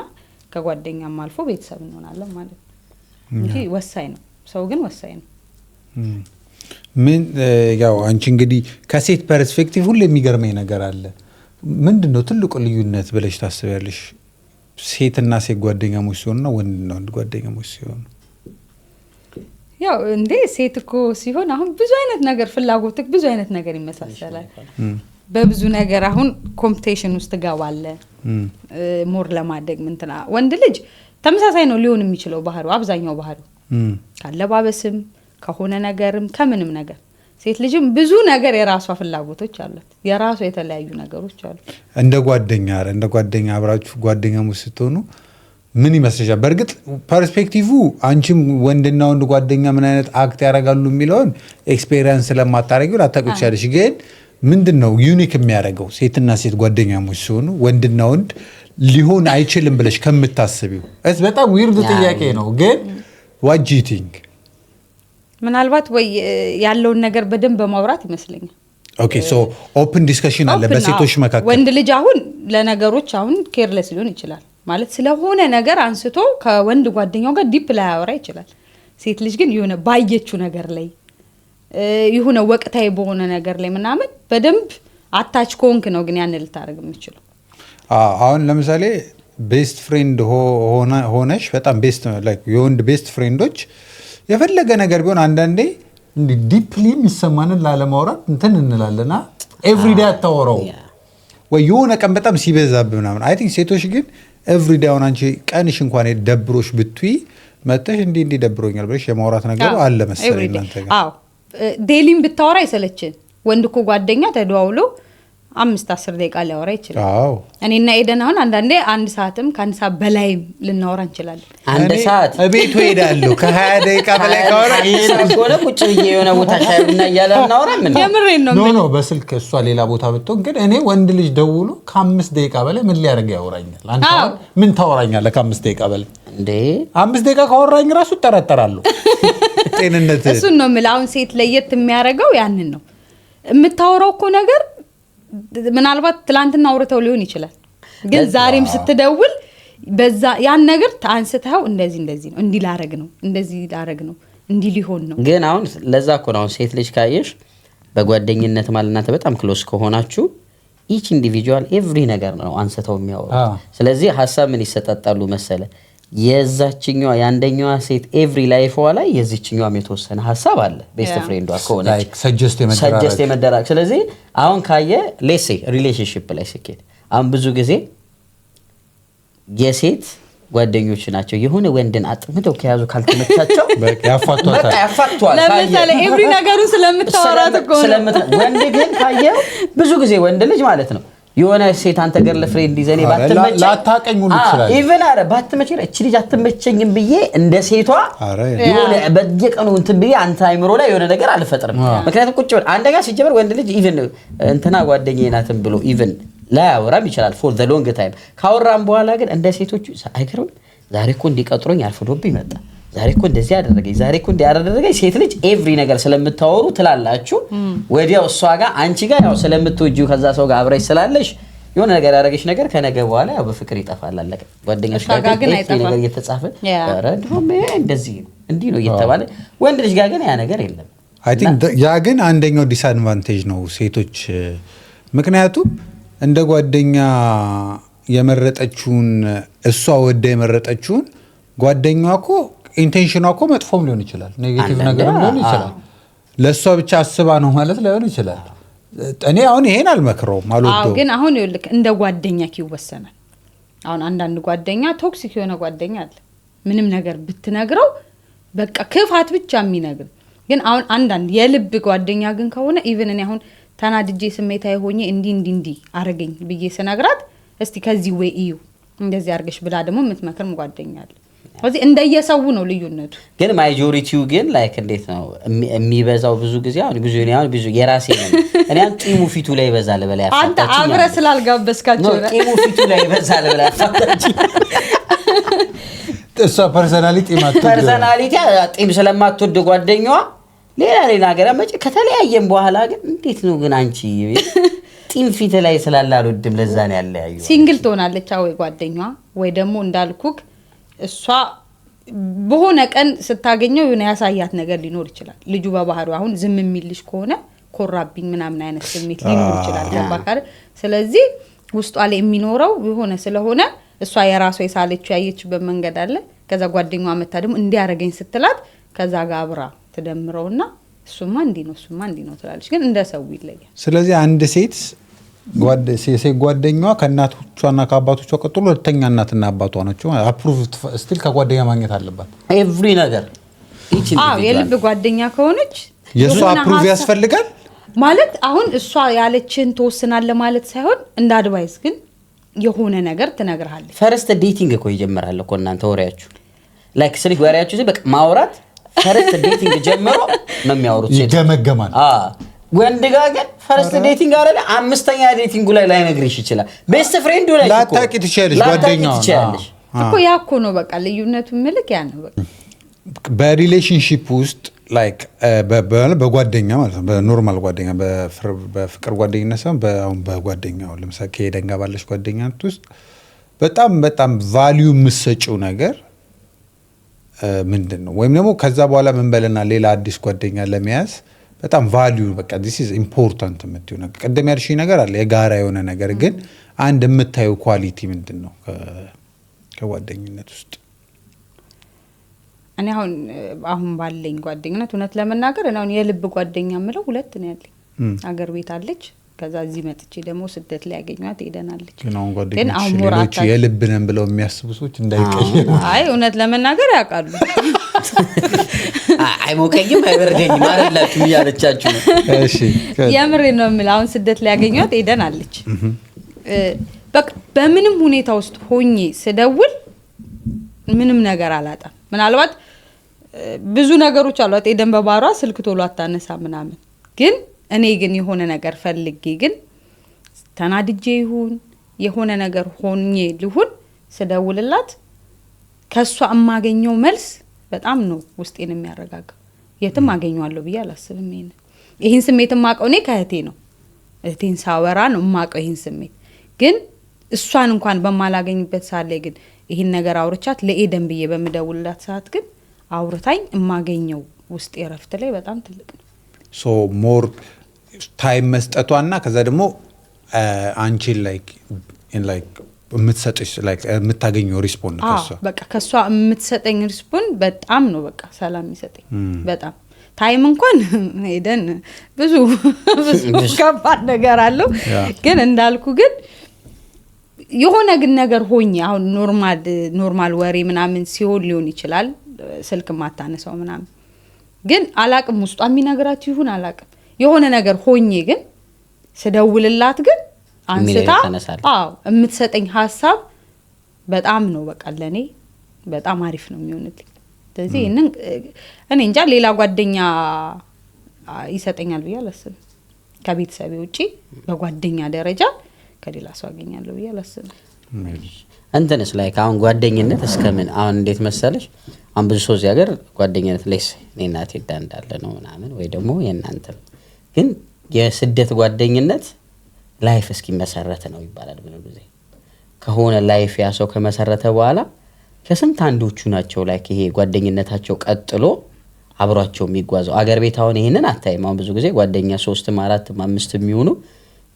ከጓደኛም አልፎ ቤተሰብ እንሆናለን ማለት ነው እንጂ ወሳኝ ነው። ሰው ግን ወሳኝ ነው። ምን ያው አንቺ እንግዲህ ከሴት ፐርስፔክቲቭ ሁሉ የሚገርመኝ ነገር አለ። ምንድነው ትልቁ ልዩነት ብለሽ ታስቢያለሽ? ሴትና ሴት ጓደኛሞች ሲሆኑና ወንድና ወንድ ጓደኛሞች ሲሆኑ? ያው እንዴ ሴት እኮ ሲሆን አሁን ብዙ አይነት ነገር ፍላጎትክ ብዙ አይነት ነገር ይመሳሰላል። በብዙ ነገር አሁን ኮምፒቲሽን ውስጥ ገባለ ሞር ለማደግ ምንትና ወንድ ልጅ ተመሳሳይ ነው ሊሆን የሚችለው ባህሪው አብዛኛው ባህሪው ካለባበስም ከሆነ ነገርም ከምንም ነገር። ሴት ልጅም ብዙ ነገር የራሷ ፍላጎቶች አሏት፣ የራሷ የተለያዩ ነገሮች አሉ። እንደ ጓደኛ አብራችሁ ጓደኛሞች ስትሆኑ ምን ይመስልሻል? በእርግጥ ፐርስፔክቲቭ አንቺም ወንድና ወንድ ጓደኛ ምን አይነት አክት ያደርጋሉ የሚለውን ኤክስፔሪየንስ ስለማታረጊው ላታውቂው ትችያለሽ። ግን ምንድነው ዩኒክ የሚያደርገው ሴትና ሴት ጓደኛሞች ሲሆኑ ወንድና ወንድ ሊሆን አይችልም ብለሽ ከምታስቢው? በጣም ዊርድ ጥያቄ ነው፣ ግን what do you think? ምናልባት ወይ ያለውን ነገር በደንብ በማውራት ይመስለኛል። ኦኬ ሶ ኦፕን ዲስከሽን አለ በሴቶች መካከል። ወንድ ልጅ አሁን ለነገሮች አሁን ኬርለስ ሊሆን ይችላል ማለት ስለሆነ ነገር አንስቶ ከወንድ ጓደኛው ጋር ዲፕ ላይ ያወራ ይችላል። ሴት ልጅ ግን የሆነ ባየችው ነገር ላይ የሆነ ወቅታዊ በሆነ ነገር ላይ ምናምን በደንብ አታች ኮንክ ነው ግን ያን ልታረግ የምትችለው። አሁን ለምሳሌ ቤስት ፍሬንድ ሆነሽ በጣም ቤስት ላይክ የወንድ ቤስት ፍሬንዶች የፈለገ ነገር ቢሆን አንዳንዴ እንዲ ዲፕሊ የሚሰማንን ላለማውራት እንትን እንላለና ኤቭሪዴይ አታወራው ወይ የሆነ ቀን በጣም ሲበዛብ ምናምን። አይ ቲንክ ሴቶች ግን ኤቭሪዴይ አሁን አንቺ ቀንሽ እንኳን ደብሮሽ ብትይ መጥተሽ እንዲ ደብሮኛል ብለሽ የማውራት ነገር አለ መሰለኝ እናንተ ጋር። አዎ ዴሊም ብታወራ አይሰለችን። ወንድ እኮ ጓደኛ ተደዋውሎ 5-10 ደቂቃ ሊያወራ ይችላል። አዎ እኔና ኤደን አሁን አንዳንዴ 1 ሰዓትም ከ1 ሰዓት በላይ ልናወራ እንችላለን። 1 ሰዓት እቤቱ ሄዳለሁ ከ20 ደቂቃ በላይ ካወራ ይሄን ቁጭ ብዬ የሆነ ቦታ ሻይና እያለ እናወራ ምን የምሬን ነው። ኖ በስልክ እሷ ሌላ ቦታ ብትሆን ግን እኔ ወንድ ልጅ ደውሎ ከ5 ደቂቃ በላይ ምን ሊያደርግ ያወራኛል? አንተ ምን ታወራኛለህ ከ5 ደቂቃ በላይ እንዴ? 5 ደቂቃ ካወራኝ ራሱ እጠራጠራለሁ ጤንነት። እሱን ነው የምልህ። አሁን ሴት ለየት የሚያደርገው ያንን ነው የምታወራው እኮ ነገር ምናልባት ትላንትና አውርተው ሊሆን ይችላል፣ ግን ዛሬም ስትደውል በዛ ያን ነገር ታንስተው እንደዚህ ነው እንዲ ላረግ ነው እንደዚህ ላረግ ነው እንዲ ሊሆን ነው። ግን አሁን ለዛ እኮ ነው ሴት ልጅ ካየሽ በጓደኝነት ማለናተ በጣም ክሎስ ከሆናችሁ each individual every ነገር ነው አንስተው የሚያወሩት። ስለዚህ ሀሳብ ምን ይሰጣጣሉ መሰለ የዛችኛዋ ያንደኛዋ ሴት ኤቭሪ ላይፍ ላይ የዚችኛዋ የተወሰነ ሀሳብ አለ ቤስት ፍሬንዷ ከሆነች ላይክ ሰጀስት የመደራግ። ስለዚህ አሁን ካየ ሌትስ ሴይ ሪሌሽንሺፕ ላይ ስኬት አሁን ብዙ ጊዜ የሴት ጓደኞች ናቸው የሆነ ወንድን አጥምደው ከያዙ ካልተመቻቸው በቃ ያፋቷል። ለምሳሌ ኤቭሪ ነገሩን ስለምታወራት እኮ ወንድ ግን ካየ ብዙ ጊዜ ወንድ ልጅ ማለት ነው የሆነ ሴት አንተ ገርል ፍሬንድ ይዘኔ ባትመቸኝ ላታቀኝ ሁሉ ይችላል። ኢቭን አረ ባትመቸኝ እቺ ልጅ አትመቸኝም ብዬ እንደ ሴቷ የሆነ በየቀኑ እንትን ብዬ አንተ አይምሮ ላይ የሆነ ነገር አልፈጥርም። ምክንያቱም ቁጭ ብለ አንደኛ ሲጀምር ወንድ ልጅ ኢቭን እንትና ጓደኛዬ ናትም ብሎ ኢቭን ላያወራም ይችላል ፎር ዘ ሎንግ ታይም። ካወራም በኋላ ግን እንደ ሴቶቹ አይገርም ዛሬ እኮ እንዲቀጥሮኝ አልፈዶብኝ መጣ፣ ዛሬ እኮ እንደዚህ ያደረገኝ፣ ዛሬ እኮ እንዲያደረገኝ። ሴት ልጅ ኤቭሪ ነገር ስለምታወሩ ትላላችሁ ወዲያው እሷ ጋር አንቺ ጋር ያው ስለምትወጂው ከዛ ሰው ጋር አብረሽ ስላለሽ የሆነ ነገር ያደረገሽ ነገር ከነገ በኋላ ያው በፍቅር ይጠፋል አለቀ። ጓደኛሽ ጋር ግን ነገር እየተጻፈ ረድም እንደዚህ እንዲህ ነው እየተባለ ወንድ ልጅ ጋር ግን ያ ነገር የለም። አይ ቲንክ ያ ግን አንደኛው ዲስአድቫንቴጅ ነው ሴቶች። ምክንያቱም እንደ ጓደኛ የመረጠችውን እሷ ወደ የመረጠችውን ጓደኛዋ እኮ ኢንቴንሽኗ እኮ መጥፎም ሊሆን ይችላል፣ ኔጌቲቭ ነገርም ሊሆን ይችላል። ለእሷ ብቻ አስባ ነው ማለት ላይሆን ይችላል። እኔ አሁን ይሄን አልመክረውም አልወደውም። ግን አሁን ይልክ እንደ ጓደኛክ ይወሰናል። አሁን አንዳንድ ጓደኛ ቶክሲክ የሆነ ጓደኛ አለ። ምንም ነገር ብትነግረው በቃ ክፋት ብቻ የሚነግር። ግን አሁን አንዳንድ የልብ ጓደኛ ግን ከሆነ ኢቭን እኔ አሁን ተናድጄ ስሜታዊ ሆኜ እንዲ አረገኝ ብዬ ስነግራት እስቲ ከዚህ ወይ እዩ እንደዚህ አርገሽ ብላ ደግሞ የምትመክርም ጓደኛ አለ። ስለዚህ እንደየሰው ነው ልዩነቱ። ግን ማጆሪቲው ግን ላይክ እንዴት ነው የሚበዛው? ብዙ ጊዜ አሁን ብዙ የራሴ ነው እኔ ጢሙ ፊቱ ላይ ይበዛል በላይ አፋታችን አንተ አብረ ስላልጋበስካቸው ነው ጢሙ ፊቱ ላይ ይበዛል በላይ አፋታችን እሷ ፐርሰናሊቲ ጢም ስለማትወድ ጓደኛዋ ሌላ ነገር አመጪ ከተለያየም በኋላ ግን እንዴት ነው ግን አንቺ ጢም ፊት ላይ ስላላልወድም ለዛ ነው ያለያዩ ሲንግል ትሆናለች ወይ ጓደኛዋ ወይ ደግሞ እንዳልኩክ እሷ በሆነ ቀን ስታገኘው የሆነ ያሳያት ነገር ሊኖር ይችላል። ልጁ በባህሪው አሁን ዝም የሚልሽ ከሆነ ኮራብኝ ምናምን አይነት ስሜት ሊኖር ይችላል ገባካረ። ስለዚህ ውስጧ ላይ የሚኖረው የሆነ ስለሆነ እሷ የራሷ የሳለችው ያየችበት መንገድ አለ። ከዛ ጓደኛዋ መታ ደግሞ እንዲያረገኝ ስትላት ከዛ ጋር አብራ ተደምረውና እሱማ እንዲ ነው ትላለች። ግን እንደ ሰው ይለያል። ስለዚህ አንድ ሴት ጓደኛዋ ከእናቶቿና ከአባቶቿ ቀጥሎ ሁለተኛ እናትና አባቷ ናቸው። አፕሩቭ ስቲል ከጓደኛ ማግኘት አለባት ኤቭሪ ነገር። የልብ ጓደኛ ከሆነች የእሷ አፕሩቭ ያስፈልጋል ማለት አሁን እሷ ያለችን ትወስናለህ ማለት ሳይሆን እንደ አድቫይስ ግን የሆነ ነገር ትነግርሃለች። ፈርስት ዴቲንግ እኮ ይጀምራል እኮ እናንተ ወሬያችሁ ላይክ ስልክ ወሬያችሁ በቃ ማውራት ፈርስት ዴቲንግ ጀምሮ ነው የሚያወሩት። ይገመገማል። ወንድ ጋር ግን ፈርስት ዴቲንግ አይደለ አምስተኛ ዴቲንጉ ላይ ላይነግርሽ ይችላል። ቤስት ፍሬንድ ሆነሽ እኮ ላታቂ ትችያለሽ ጓደኛው እኮ ያ እኮ ነው በቃ ልዩነቱ ምልክ ያ ነው በቃ። በሪሌሽንሺፕ ውስጥ ላይክ በጓደኛ ማለት ነው በኖርማል ጓደኛ በፍቅር ጓደኝነት ሳይሆን በጓደኛው ለምሳሌ ከሄደን ጋር ባለሽ ጓደኛት ውስጥ በጣም ቫልዩ የምትሰጪው ነገር ምንድን ነው? ወይም ደግሞ ከዛ በኋላ ምን በለና ሌላ አዲስ ጓደኛ ለመያዝ በጣም ቫልዩ በቃ this is important የምትይው ነገር ቀደም ያልሽኝ ነገር አለ የጋራ የሆነ ነገር ግን አንድ የምታየው ኳሊቲ ምንድን ነው ከጓደኝነት ውስጥ? እኔ አሁን ባለኝ ጓደኝነት እውነት ለመናገር እኔ አሁን የልብ ጓደኛ የምለው ሁለት ነው ያለኝ። አገር ቤት አለች ከዛ እዚህ መጥቼ ደግሞ ስደት ላይ ያገኘኋት ሄደናለች። ግን አሁን ሞራታ የልብ ነን ብለው የሚያስቡ ሰዎች እንዳይቀየሩ አይ እውነት ለመናገር ያውቃሉ። አይሞቀኝም አይበርደኝም አይደላችሁ ያለቻችሁ ነው። እሺ የምሬ ነው የምለው አሁን ስደት ላይ ያገኘኋት ሄደናለች። በቃ በምንም ሁኔታ ውስጥ ሆኜ ስደውል ምንም ነገር አላጣም። ምናልባት ብዙ ነገሮች አሏት ኤደን በባሯ ስልክ ቶሎ አታነሳ ምናምን ግን እኔ ግን የሆነ ነገር ፈልጌ ግን ተናድጄ ይሁን የሆነ ነገር ሆኜ ልሁን ስደውልላት ከሷ የማገኘው መልስ በጣም ነው ውስጤን የሚያረጋጋው። የትም አገኘዋለሁ ብዬ አላስብም። ይሄን ስሜት የማውቀው እኔ ከእህቴ ነው። እህቴን ሳወራ ነው የማውቀው ይሄን ስሜት። ግን እሷን እንኳን በማላገኝበት ሰዓት ላይ ግን ይሄን ነገር አውርቻት ለኤደን ብዬ በምደውልላት ሰዓት ግን አውርታኝ የማገኘው ውስጤ ረፍት ላይ በጣም ትልቅ ነው። ሶ ሞር ታይም መስጠቷና ከዛ ደግሞ አንቺን ላይክ የምትሰጥሽ ላይክ የምታገኘው ሪስፖንድ ከሷ በቃ ከሷ የምትሰጠኝ ሪስፖንድ በጣም ነው በቃ ሰላም ይሰጠኝ በጣም። ታይም እንኳን ሄደን ብዙ ከባድ ነገር አለው ግን እንዳልኩ ግን የሆነ ግን ነገር ሆኜ አሁን ኖርማል ወሬ ምናምን ሲሆን ሊሆን ይችላል ስልክ ማታነሳው ምናምን ግን አላቅም ውስጧ የሚነግራት ይሁን አላቅም የሆነ ነገር ሆኜ ግን ስደውልላት ግን አንስታ የምትሰጠኝ ሀሳብ በጣም ነው በቃ ለኔ በጣም አሪፍ ነው የሚሆንልኝ። ስለዚህ እኔ እንጃ ሌላ ጓደኛ ይሰጠኛል ብዬ አላስብም። ከቤተሰቤ ውጪ በጓደኛ ደረጃ ከሌላ ሰው አገኛለሁ ብዬ አላስብም። እንትንስ ላይክ አሁን ጓደኝነት እስከምን አሁን እንዴት መሰለሽ አሁን ብዙ ሰው እዚህ ሀገር ጓደኝነት ሌስ እኔና ቴዳ እንዳለ ነው ምናምን ወይ ደግሞ የእናንተ ግን የስደት ጓደኝነት ላይፍ እስኪመሰረት ነው ይባላል። ብዙ ጊዜ ከሆነ ላይፍ ያ ሰው ከመሰረተ በኋላ ከስንት አንዶቹ ናቸው ላይክ ይሄ ጓደኝነታቸው ቀጥሎ አብሯቸው የሚጓዘው። አገር ቤት አሁን ይሄንን አታይም። አሁን ብዙ ጊዜ ጓደኛ 3 4 5 የሚሆኑ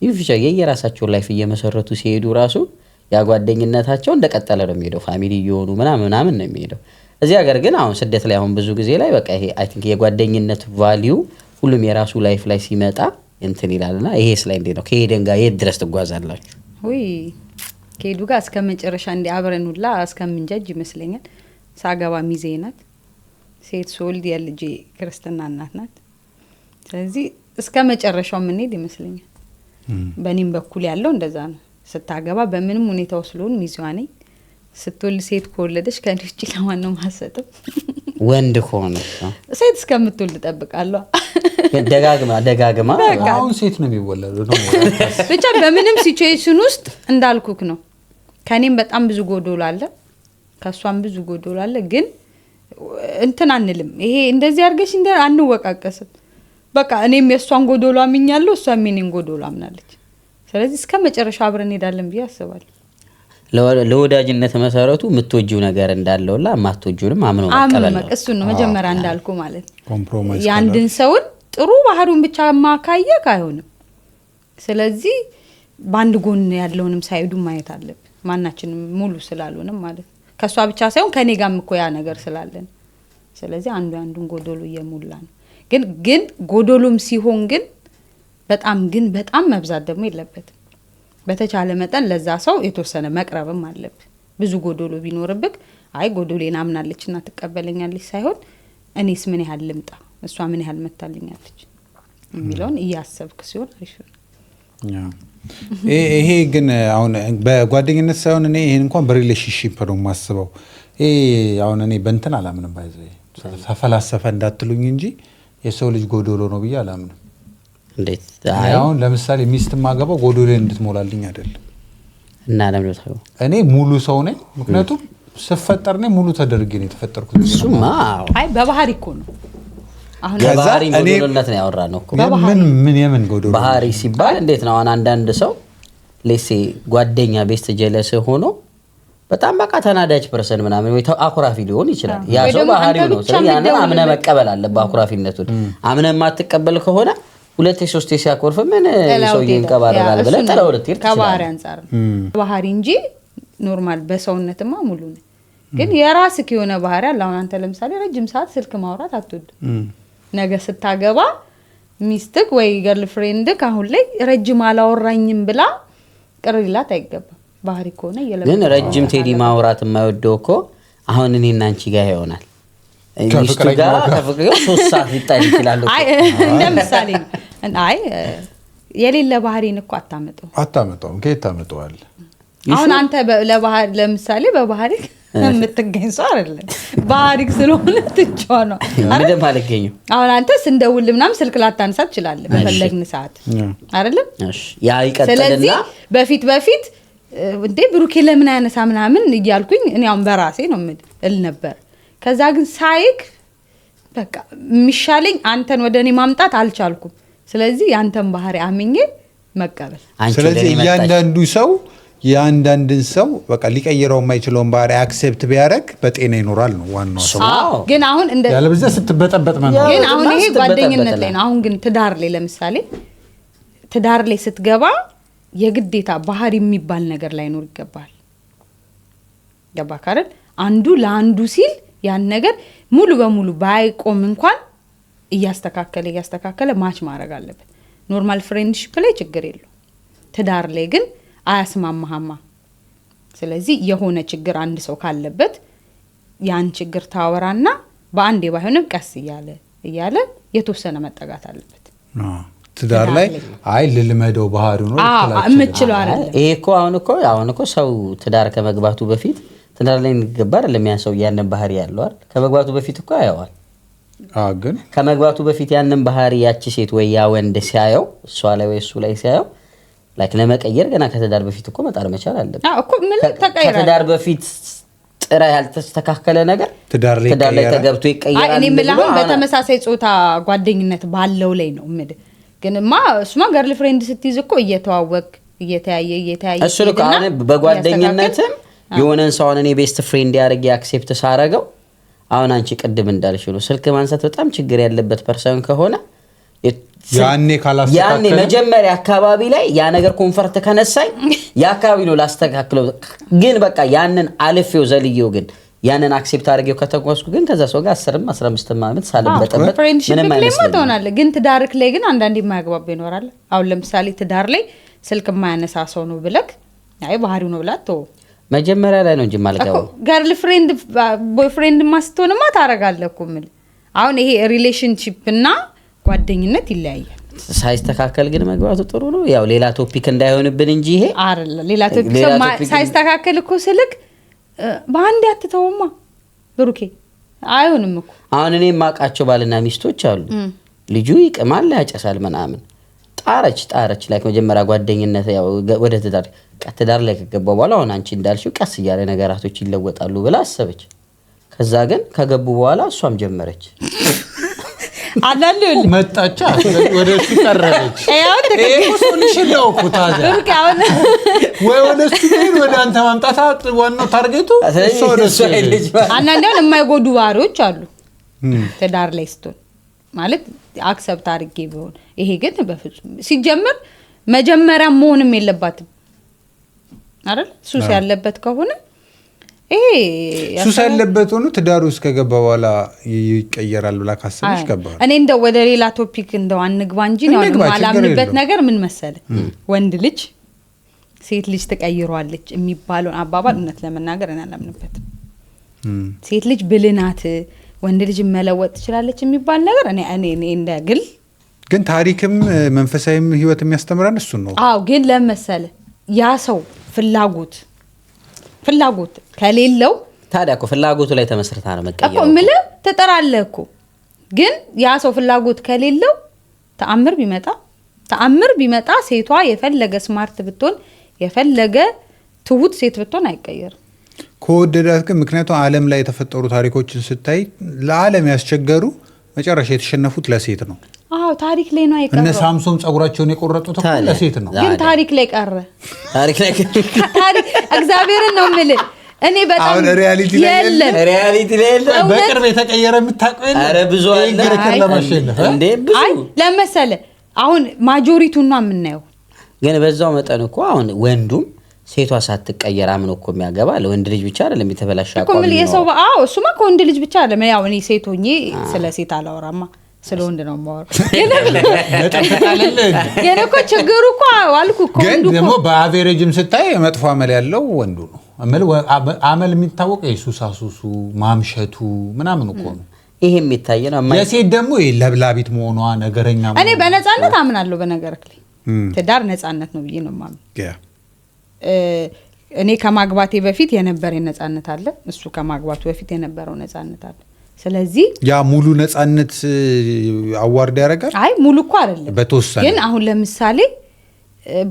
ይፍቻ የየራሳቸው ላይፍ እየመሰረቱ ሲሄዱ ራሱ ያ ጓደኝነታቸው እንደቀጠለ ነው የሚሄደው። ፋሚሊ እየሆኑ ምናምን ነው የሚሄደው። እዚህ ሀገር ግን አሁን ስደት ላይ አሁን ብዙ ጊዜ ላይ በቃ ይሄ አይ ቲንክ የጓደኝነት ቫልዩ ሁሉም የራሱ ላይፍ ላይ ሲመጣ እንትን ይላልና ይሄስ ላይ እንዴት ነው ከሄደን ጋር የት ድረስ ትጓዛላችሁ? ወይ ከሄዱ ጋር እስከ መጨረሻ እንዲ አብረን ሁላ እስከምንጀጅ ይመስለኛል። ሳገባ ሚዜ ናት፣ ሴት ሶልድ የልጄ ክርስትና እናት ናት። ስለዚህ እስከ መጨረሻው የምንሄድ ይመስለኛል። በእኔም በኩል ያለው እንደዛ ነው። ስታገባ በምንም ሁኔታ ወስሎን ሚዜዋ ነኝ። ስትወልድ ሴት ከወለደች ከእኔ ውጭ ለማንም አልሰጥም። ወንድ ከሆነ ሴት እስከምትወልድ እጠብቃለሁ። ደጋግማ አሁን ሴት ነው የሚወለዱ ነው። ብቻ በምንም ሲቹዌሽን ውስጥ እንዳልኩክ ነው። ከኔም በጣም ብዙ ጎዶሎ አለ፣ ከሷም ብዙ ጎዶሎ አለ። ግን እንትን አንልም። ይሄ እንደዚህ አድርገሽ አንወቃቀስም። በቃ እኔም የሷን ጎዶሎ አምኛለሁ፣ እሷም የኔን ጎዶሎ አምናለች። ስለዚህ እስከ መጨረሻ አብረን እንሄዳለን ብዬ አስባለሁ። ለወዳጅነት መሰረቱ የምትወጂው ነገር እንዳለውላ የማትወጂውንም አምኖ መቀበል ነው። እሱ ነው መጀመሪያ እንዳልኩ ማለት ኮምፕሮማይዝ ያንድን ሰውን ጥሩ ባህሩን ብቻ ማካየክ አይሆንም። ስለዚህ በአንድ ጎን ያለውንም ሳይዱ ማየት አለብን። ማናችንም ሙሉ ስላልሆነም ማለት ከሷ ብቻ ሳይሆን ከኔ ጋርም እኮ ያ ነገር ስላለን፣ ስለዚህ አንዱን ጎዶሎ እየሞላ ነው። ግን ጎዶሎም ሲሆን ግን በጣም መብዛት ደግሞ የለበትም። በተቻለ መጠን ለዛ ሰው የተወሰነ መቅረብም አለብህ። ብዙ ጎዶሎ ቢኖርብክ አይ ጎዶሌን አምናለችና ትቀበለኛለች ሳይሆን እኔስ ምን ያህል ልምጣ፣ እሷ ምን ያህል መታልኛለች የሚለውን እያሰብክ ሲሆን አሪፍ ነው። ይሄ ግን አሁን በጓደኝነት ሳይሆን እኔ ይሄን እንኳን በሪሌሽንሺፕ ነው የማስበው። ይሄ አሁን እኔ በእንትን አላምንም። ባይዘይ ተፈላሰፈ እንዳትሉኝ እንጂ የሰው ልጅ ጎዶሎ ነው ብዬ አላምንም። እንዴት? አሁን ለምሳሌ ሚስት ማገባው ጎዶሎ እንድትሞላልኝ አይደለም። እና ለምን ነው እኔ ሙሉ ሰው ነኝ። ምክንያቱም ስፈጠር ነኝ ሙሉ ተደርጌ ነው የተፈጠርኩት። እሱማ አይ በባህሪ እኮ ነው። አሁን ባህሪ ጎዶሎነት ነው ያወራነው እኮ። ምን የምን ጎዶሎ ባህሪ ሲባል እንዴት ነው? አሁን አንዳንድ ሰው ሌሴ ጓደኛ ቤስት ጀለስ ሆኖ በጣም በቃ ተናዳጅ ፐርሰን ምናምን ወይ አኩራፊ ሊሆን ይችላል። ያ ሰው ባህሪው ነው። ስለዚህ ያንን አምነ መቀበል አለብህ። አኩራፊነቱን አምነ የማትቀበል ከሆነ ሁለቴ ሶስቴ ሲያኮርፍ ምን ሰውዬ እንቀባረራል ብለህ ጥለው ልትሄድ ትችላለህ። ከባህሪ አንፃር ባህሪ እንጂ ኖርማል በሰውነትማ ሙሉ ነው። ግን የራስህ የሆነ ባህሪ አለ። አሁን አንተ ለምሳሌ ረጅም ሰዓት ስልክ ማውራት አትወድም። ነገ ስታገባ ሚስትክ ወይ ገርልፍሬንድክ አሁን ላይ ረጅም አላወራኝም ብላ ቅር ሊላት አይገባም። ባህሪ ከሆነ ግን ረጅም ቴዲ ማውራት የማይወደው እኮ አሁን እኔና አንቺ ጋር ይሆናል። ሚስቱ ጋር ከፍቅር 3 ሰዓት ሊጣል ይችላል እኮ። አይ እንደ ምሳሌ አይ የሌለ ባህሪን እኮ አታመጣው። ከየት ታመጣዋለህ? አሁን አንተ ለባህሪ ለምሳሌ በባህሪ የምትገኝ ሰው አይደለም። ባህሪ ስለሆነ ትጫው ነው አይደል ማለገኘው። አሁን አንተ ስንደውል ምናምን ስልክ ላታነሳ ትችላለህ በፈለግን ሰዓት አይደል? እሺ ያ ይቀጥልና ስለዚህ በፊት እንዴ ብሩኬ ለምን ያነሳ ምናምን እያልኩኝ እኔ አሁን በራሴ ነው እል ነበር። ከዛ ግን ሳይክ በቃ የሚሻለኝ አንተን ወደ እኔ ማምጣት አልቻልኩም። ስለዚህ ያንተን ባህሪ አምኜ መቀበል። ስለዚህ ያንዳንድን ሰው በቃ ሊቀይረው የማይችለውን ባህሪ አክሴፕት ቢያደርግ በጤና ይኖራል ነው ዋናው ሰው። ግን አሁን እንደ ያለበዛ ስትበጠበጥ ማለት ነው። ግን አሁን ይሄ ጓደኝነት ላይ ነው። አሁን ግን ትዳር ላይ ለምሳሌ ትዳር ላይ ስትገባ የግዴታ ባህሪ የሚባል ነገር ላይኖር ይገባል። ገባህ አይደል? አንዱ ለአንዱ ሲል ያን ነገር ሙሉ በሙሉ ባይቆም እንኳን እያስተካከለ ማች ማድረግ አለበት። ኖርማል ፍሬንድሺፕ ላይ ችግር የለው። ትዳር ላይ ግን አያስማማህማ። ስለዚህ የሆነ ችግር አንድ ሰው ካለበት ያን ችግር ታወራና በአንዴ ባይሆንም ቀስ እያለ የተወሰነ መጠጋት አለበት። ትዳር ላይ አይ ልልመደው ባህሪው ነው የምችለው አይደለም። ይሄ እኮ አሁን እኮ ሰው ትዳር ከመግባቱ በፊት ትዳር ላይ እንገባር ለሚያሰው ያንን ባህሪ ያለው አይደል? ከመግባቱ በፊት እኮ ያየዋል። ግን ከመግባቱ በፊት ያንን ባህሪ ያቺ ሴት ወይ ያ ወንድ ሲያየው እሷ ላይ ወይ እሱ ላይ ሲያየው ላይክ ለመቀየር ገና ከተዳር በፊት እኮ መጣር መቻል አለበት። እኮ ምን ተቀየረ? ከተዳር በፊት ጥራ ያልተስተካከለ ነገር ትዳር ላይ ተገብቶ ይቀየራል። እኔ የምልህ በተመሳሳይ ጾታ ጓደኝነት ባለው ላይ ነው የምልህ። ግንማ እሱማ ገርል ፍሬንድ ስትይዝ እኮ እየተዋወቅ እየተያየ እሱ ልክ አሁን በጓደኝነትም የሆነን ሰው እኔ ቤስት ፍሬንድ ያደርግ አክሴፕት ሳረገው አሁን አንቺ ቅድም እንዳልሽው ነው ስልክ ማንሳት በጣም ችግር ያለበት ፐርሰን ከሆነ ያኔ መጀመሪያ አካባቢ ላይ ያ ነገር ኮንፈርት ከነሳኝ ያ አካባቢ ነው ላስተካክለው። ግን በቃ ያንን አልፌው ዘልየው ግን ያንን አክሴፕት አድርጌው ከተጓዝኩ ግን ከዛ ሰው ጋር 10ም 15ም ዓመት ሳልበጠበጥ ምንም አይመስልም። ግን ትዳርክ ላይ ግን አንዳንዴ የማያግባባ ይኖራል። አሁን ለምሳሌ ትዳር ላይ ስልክ የማያነሳ ሰው ነው ብለክ አይ ባህሪው ነው ብላት ተው መጀመሪያ ላይ ነው እንጂ ማልቀው ገርል ፍሬንድ ቦይ ፍሬንድ ማስተውንማ ታረጋለህ እኮ ምን አሁን ይሄ ሪሌሽንሺፕ እና ጓደኝነት ይለያያል። ሳይስተካከል ግን መግባቱ ጥሩ ነው። ያው ሌላ ቶፒክ እንዳይሆንብን እንጂ ይሄ አይደለ ሌላ ቶፒክ ሳይስተካከል እኮ ስልክ በአንድ ያትተውማ ብሩኬ አይሆንም እኮ። አሁን እኔ የማውቃቸው ባልና ሚስቶች አሉ። ልጁ ይቅማል ያጨሳል ምናምን ጣረች ላይ መጀመሪያ ጓደኝነት ያው ወደ ትዳር ላይ ከገባ በኋላ አሁን አንቺ እንዳልሽው ቀስ እያለ ነገራቶች ይለወጣሉ ብላ አሰበች። ከዛ ግን ከገቡ በኋላ እሷም ጀመረች አላለው መጣቻ ወደ እሱ ቀረበች። ያው ሶሉሽን ነው እኮ ታዲያ ወይ ወደ እሱ ወደ አንተ ማምጣት ዋናው ታርጌቱ እሱ ወደ እሱ ልጅ አንዳንዴው የማይጎዱ ባህሪዎች አሉ ትዳር ላይ ስትሆን ማለት አክሰፕት አድርጌ ቢሆን ይሄ ግን በፍጹም ሲጀምር መጀመሪያ መሆንም የለባትም አይደል? ሱስ ያለበት ከሆነ ይሄ ሱስ ያለበት ሆኖ ትዳሩ ውስጥ ከገባ በኋላ ይቀየራል ብላ ካሰበች ገባል። እኔ እንደው ወደ ሌላ ቶፒክ እንደው አንግባ እንጂ ነው ማላምንበት ነገር ምን መሰለ ወንድ ልጅ ሴት ልጅ ተቀይሯለች የሚባለውን አባባል እውነት ለመናገር እኔ አላምንበትም። ሴት ልጅ ብልናት ወንድ ልጅ መለወጥ ትችላለች የሚባል ነገር እኔ እንደግል ግን ታሪክም መንፈሳዊም ህይወት የሚያስተምረን እሱ ነው። አዎ ግን ለመሰለ ያ ሰው ፍላጎት ከሌለው ታዲያ እኮ ፍላጎቱ ላይ ተመስርታ ነው መቀየር እኮ ምን ተጠራለህ እኮ ግን ያ ሰው ፍላጎት ከሌለው ተአምር ቢመጣ ሴቷ የፈለገ ስማርት ብትሆን የፈለገ ትሁት ሴት ብትሆን አይቀየርም። ከወደዳት ግን ምክንያቱም ዓለም ላይ የተፈጠሩ ታሪኮችን ስታይ ለዓለም ያስቸገሩ መጨረሻ የተሸነፉት ለሴት ነው። አዎ ታሪክ ላይ ነው አይቀርም። እነ ሳምሶን ጸጉራቸውን የቆረጡት እኮ ለሴት ነው። ግን ታሪክ ላይ ቀረ። ታሪክ እግዚአብሔርን ነው የምልህ እኔ በጣም ሪያሊቲ ላይ የለም። በቅርብ የተቀየረ የምታውቀው የለም። ኧረ ብዙ አለ ለማሸነፍ እንዴ ብዙ ለመሰለ አሁን ማጆሪቲውን ነው የምናየው። ግን በዛው መጠን እኮ አሁን ወንዱም ሴቷ ሳትቀየር አምኖ እኮ የሚያገባ ለወንድ ልጅ ብቻ አይደለም የተበላሸ አቋም ነው የሰው እሱማ ከወንድ ልጅ ብቻ አይደለም። ያው እኔ ሴት ሆኜ ስለ ሴት አላወራማ ስለ ወንድ ነው የማወራው። ግን እኮ ችግሩ እኮ አልኩ እኮ ግን ደግሞ በአቬሬጅም ስታይ መጥፎ አመል ያለው ወንዱ ነው። አመል የሚታወቀው የሱሳሱሱ ማምሸቱ ምናምን እኮ ነው። ይሄ የሚታይ ነው። የሴት ደግሞ ለብላቢት መሆኗ ነገረኛ መሆኗ። እኔ በነፃነት አምናለሁ። በነገርክ ላይ ትዳር ነፃነት ነው ብዬ ነው የማምነው። እኔ ከማግባቴ በፊት የነበረ ነፃነት አለ፣ እሱ ከማግባቱ በፊት የነበረው ነፃነት አለ። ስለዚህ ያ ሙሉ ነፃነት አዋርድ ያደርጋል። አይ ሙሉ እኮ አይደለም በተወሰነ ግን አሁን ለምሳሌ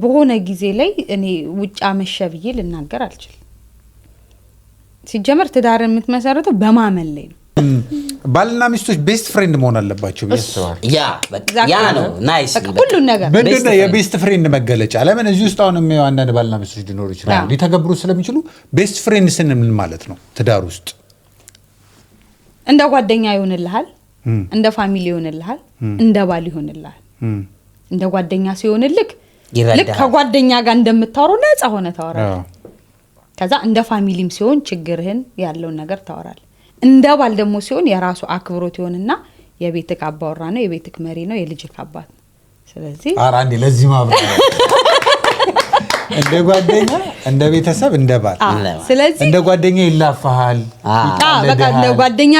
በሆነ ጊዜ ላይ እኔ ውጭ አመሸ ብዬ ልናገር አልችልም። ሲጀመር ትዳርን የምትመሰረተው በማመን ላይ ነው። ባልና ሚስቶች ቤስት ፍሬንድ መሆን አለባቸው ብዬ ያ ነው ናይስ ሁሉ ነገር ምንድነው የቤስት ፍሬንድ መገለጫ? ለምን እዚህ ውስጥ አሁን አንዳንድ ባልና ሚስቶች ሊኖሩ ይችላሉ ሊተገብሩ ስለሚችሉ ቤስት ፍሬንድ ስንል ምን ማለት ነው? ትዳር ውስጥ እንደ ጓደኛ ይሆንልሃል፣ እንደ ፋሚሊ ይሆንልሃል፣ እንደ ባል ይሆንልሃል። እንደ ጓደኛ ሲሆንልክ ልክ ከጓደኛ ጋር እንደምታወራው ነፃ ሆነ ታወራለህ። ከዛ እንደ ፋሚሊም ሲሆን ችግርህን ያለውን ነገር ታወራለህ። እንደ ባል ደግሞ ሲሆን የራሱ አክብሮት ይሆንና የቤትክ አባወራ ነው፣ የቤትክ መሪ ነው፣ የልጅክ አባት ነው። ስለዚህ አንዴ ለዚህ ማብራሪያ እንደ ጓደኛ እንደ ቤተሰብ እንደ ባል ስለዚህ እንደ ጓደኛ ይላፋሃል። በቃ እንደ ጓደኛ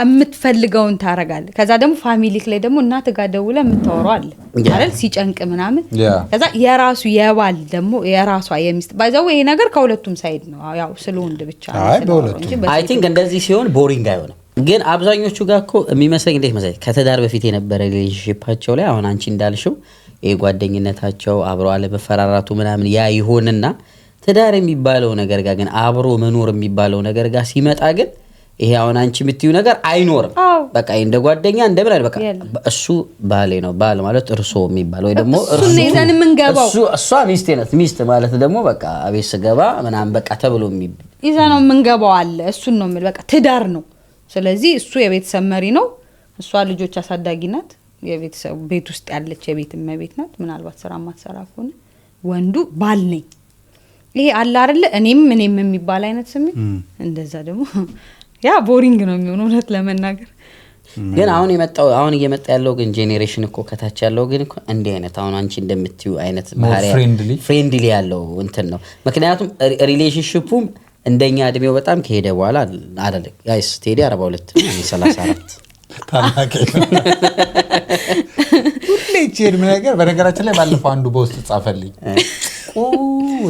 የምትፈልገውን ታረጋለህ። ከዛ ደግሞ ፋሚሊክ ላይ ደግሞ እናት ጋር ደውለህ የምታወራው አለ አይደል ሲጨንቅ ምናምን። ከዛ የራሱ የባል ደግሞ የራሷ የሚስት ባይዘው ይሄ ነገር ከሁለቱም ሳይድ ነው። ያው ስለ ወንድ ብቻ ነው። አይ ቲንክ እንደዚህ ሲሆን ቦሪንግ አይሆንም። ግን አብዛኞቹ ጋር እኮ የሚመስለኝ እንዴት መሰለኝ ከትዳር በፊት የነበረ ሪሌሽንሺፓቸው ላይ አሁን አንቺ እንዳልሽው የጓደኝነታቸው አብሮ አለመፈራራቱ ምናምን ያ ይሆንና ትዳር የሚባለው ነገር ጋር ግን አብሮ መኖር የሚባለው ነገር ጋር ሲመጣ ግን ይሄ አሁን አንቺ የምትዩ ነገር አይኖርም። በቃ እንደ ጓደኛ እንደምን አይደል በቃ እሱ ባሌ ነው ባል ማለት እርሶ የሚባለው ወይ ደግሞ እርሱ ነን የምንገባው እሷ ሚስቴ ናት ሚስት ማለት ደግሞ በቃ አቤት ስገባ ምናምን በቃ ተብሎ ይዛ ነው የምንገባው አለ። እሱን ነው የምልህ በቃ ትዳር ነው። ስለዚህ እሱ የቤተሰብ መሪ ነው፣ እሷ ልጆች አሳዳጊ ናት፣ የቤተሰብ ቤት ውስጥ ያለች የቤት እመቤት ናት። ምናልባት ስራ ማትሰራ ከሆነ ወንዱ ባል ነኝ ይሄ አለ አይደለ እኔም የሚባል አይነት ስሜት እንደዛ ደግሞ ያ ቦሪንግ ነው የሚሆነው እውነት ለመናገር ግን አሁን እየመጣ ያለው ግን ጄኔሬሽን እኮ ከታች ያለው ግን እኮ እንዲህ አይነት አሁን አንቺ እንደምትዩ አይነት ባህሪ ፍሬንድሊ ያለው እንትን ነው ምክንያቱም ሪሌሽንሺፑም እንደኛ እድሜው በጣም ከሄደ በኋላ አይደለ ጋይስ ቴዲ 42 ነው 34 ታላቅ ሁሌ ቼድ ምን ነገር በነገራችን ላይ ባለፈው አንዱ በውስጥ ጻፈልኝ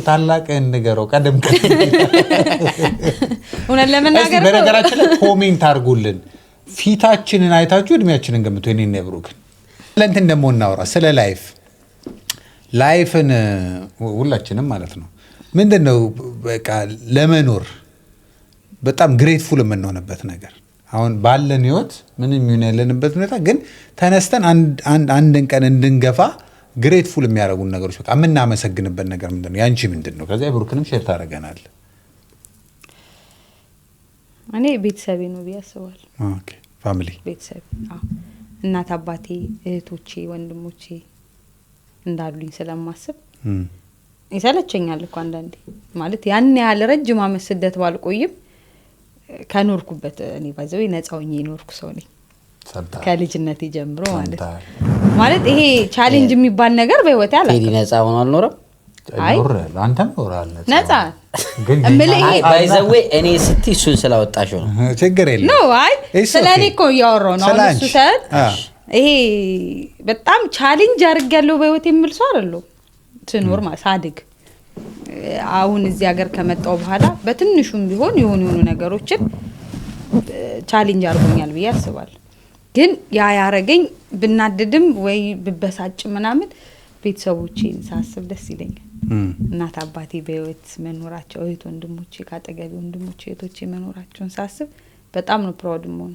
ታላቅ እንደገረው ቀደም እውነት ለመናገር በነገራችን ላይ ኮሜንት አድርጉልን ፊታችንን አይታችሁ እድሜያችንን ገምቱ እኔና ብሩክን ለእንትን ደግሞ እናወራ ስለ ላይፍን ሁላችንም ማለት ነው ምንድነው በቃ ለመኖር በጣም ግሬትፉል የምንሆንበት ነገር አሁን ባለን ህይወት ምንም ይሁን ያለንበት ሁኔታ ግን ተነስተን አንድን ቀን እንድንገፋ ግሬትፉል የሚያደርጉን ነገሮች በቃ የምናመሰግንበት ነገር ምንድነው ያንቺ ምንድነው ከዛ ብሩክንም ሼር ታደርገናል እኔ ቤተሰቤ ነው ቢያስባል ኦኬ ፋሚሊ ቤተሰብ እናት አባቴ እህቶቼ ወንድሞቼ እንዳሉኝ ስለማስብ ይሰለቸኛል እኮ አንዳንዴ ማለት ያን ያህል ረጅም ዓመት ስደት ባልቆይም ከኖርኩበት እኔ ባዘው ነፃውኝ የኖርኩ ሰው ነኝ ከልጅነቴ ጀምሮ ማለት ይሄ ቻሌንጅ የሚባል ነገር በህይወቴ አላውቅም ቴዲ ነፃ ሆኖ አልኖረም አይ አንተም ኖራል ነፃ ግን ባይዘዌ እኔ ስቲ እሱን ስላወጣሽው ነው ችግር የለም ነው አይ ስለኔ እኮ ያወራው ነው አሁን እሱ ሰዓት ይሄ በጣም ቻሌንጅ አድርጌያለሁ በህይወቴ የምል ሰው አይደለሁ ትኖር ሳድግ አሁን እዚህ ሀገር ከመጣው በኋላ በትንሹም ቢሆን የሆኑ ነገሮችን ቻሌንጅ አድርጎኛል ብዬ አስባለሁ ግን ያ ያረገኝ ብናደድም ወይ ብበሳጭ ምናምን ቤተሰቦቼን ሳስብ ደስ ይለኛል እናት አባቴ በህይወት መኖራቸው እህት ወንድሞቼ ካጠገቤ ወንድሞቼ እህቶቼ መኖራቸውን ሳስብ በጣም ነው ፕራውድ ሞኝ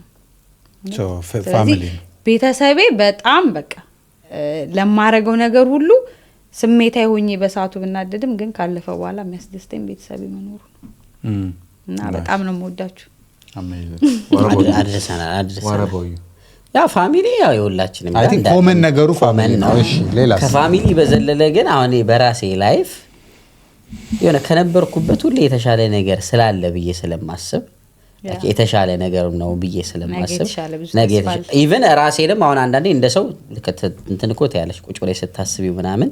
ሶ ፋሚሊ ቤተሰቤ በጣም በቃ ለማረገው ነገር ሁሉ ስሜታዊ ሆኜ በሳቱ ብናደድም ግን ካለፈ በኋላ የሚያስደስተኝ ቤተሰቤ መኖሩ ነው እና በጣም ነው የምወዳችሁ አድርሰናል ያ ፋሚሊ ያው ይውላችንም አይ ቲንክ ኮመን ነገሩ ፋሚሊ ነው እሺ ሌላስ ከፋሚሊ በዘለለ ግን አሁን በራሴ ላይፍ የሆነ ከነበርኩበት ሁሉ የተሻለ ነገር ስላለ ብዬ ስለማስብ የተሻለ ነገር ነው ብዬ ስለማስብ ነገ ኢቭን ራሴንም አሁን አንዳንዴ እንደ ሰው እንትን እኮ ታያለሽ ቁጭ ብለሽ ስታስቢው ምናምን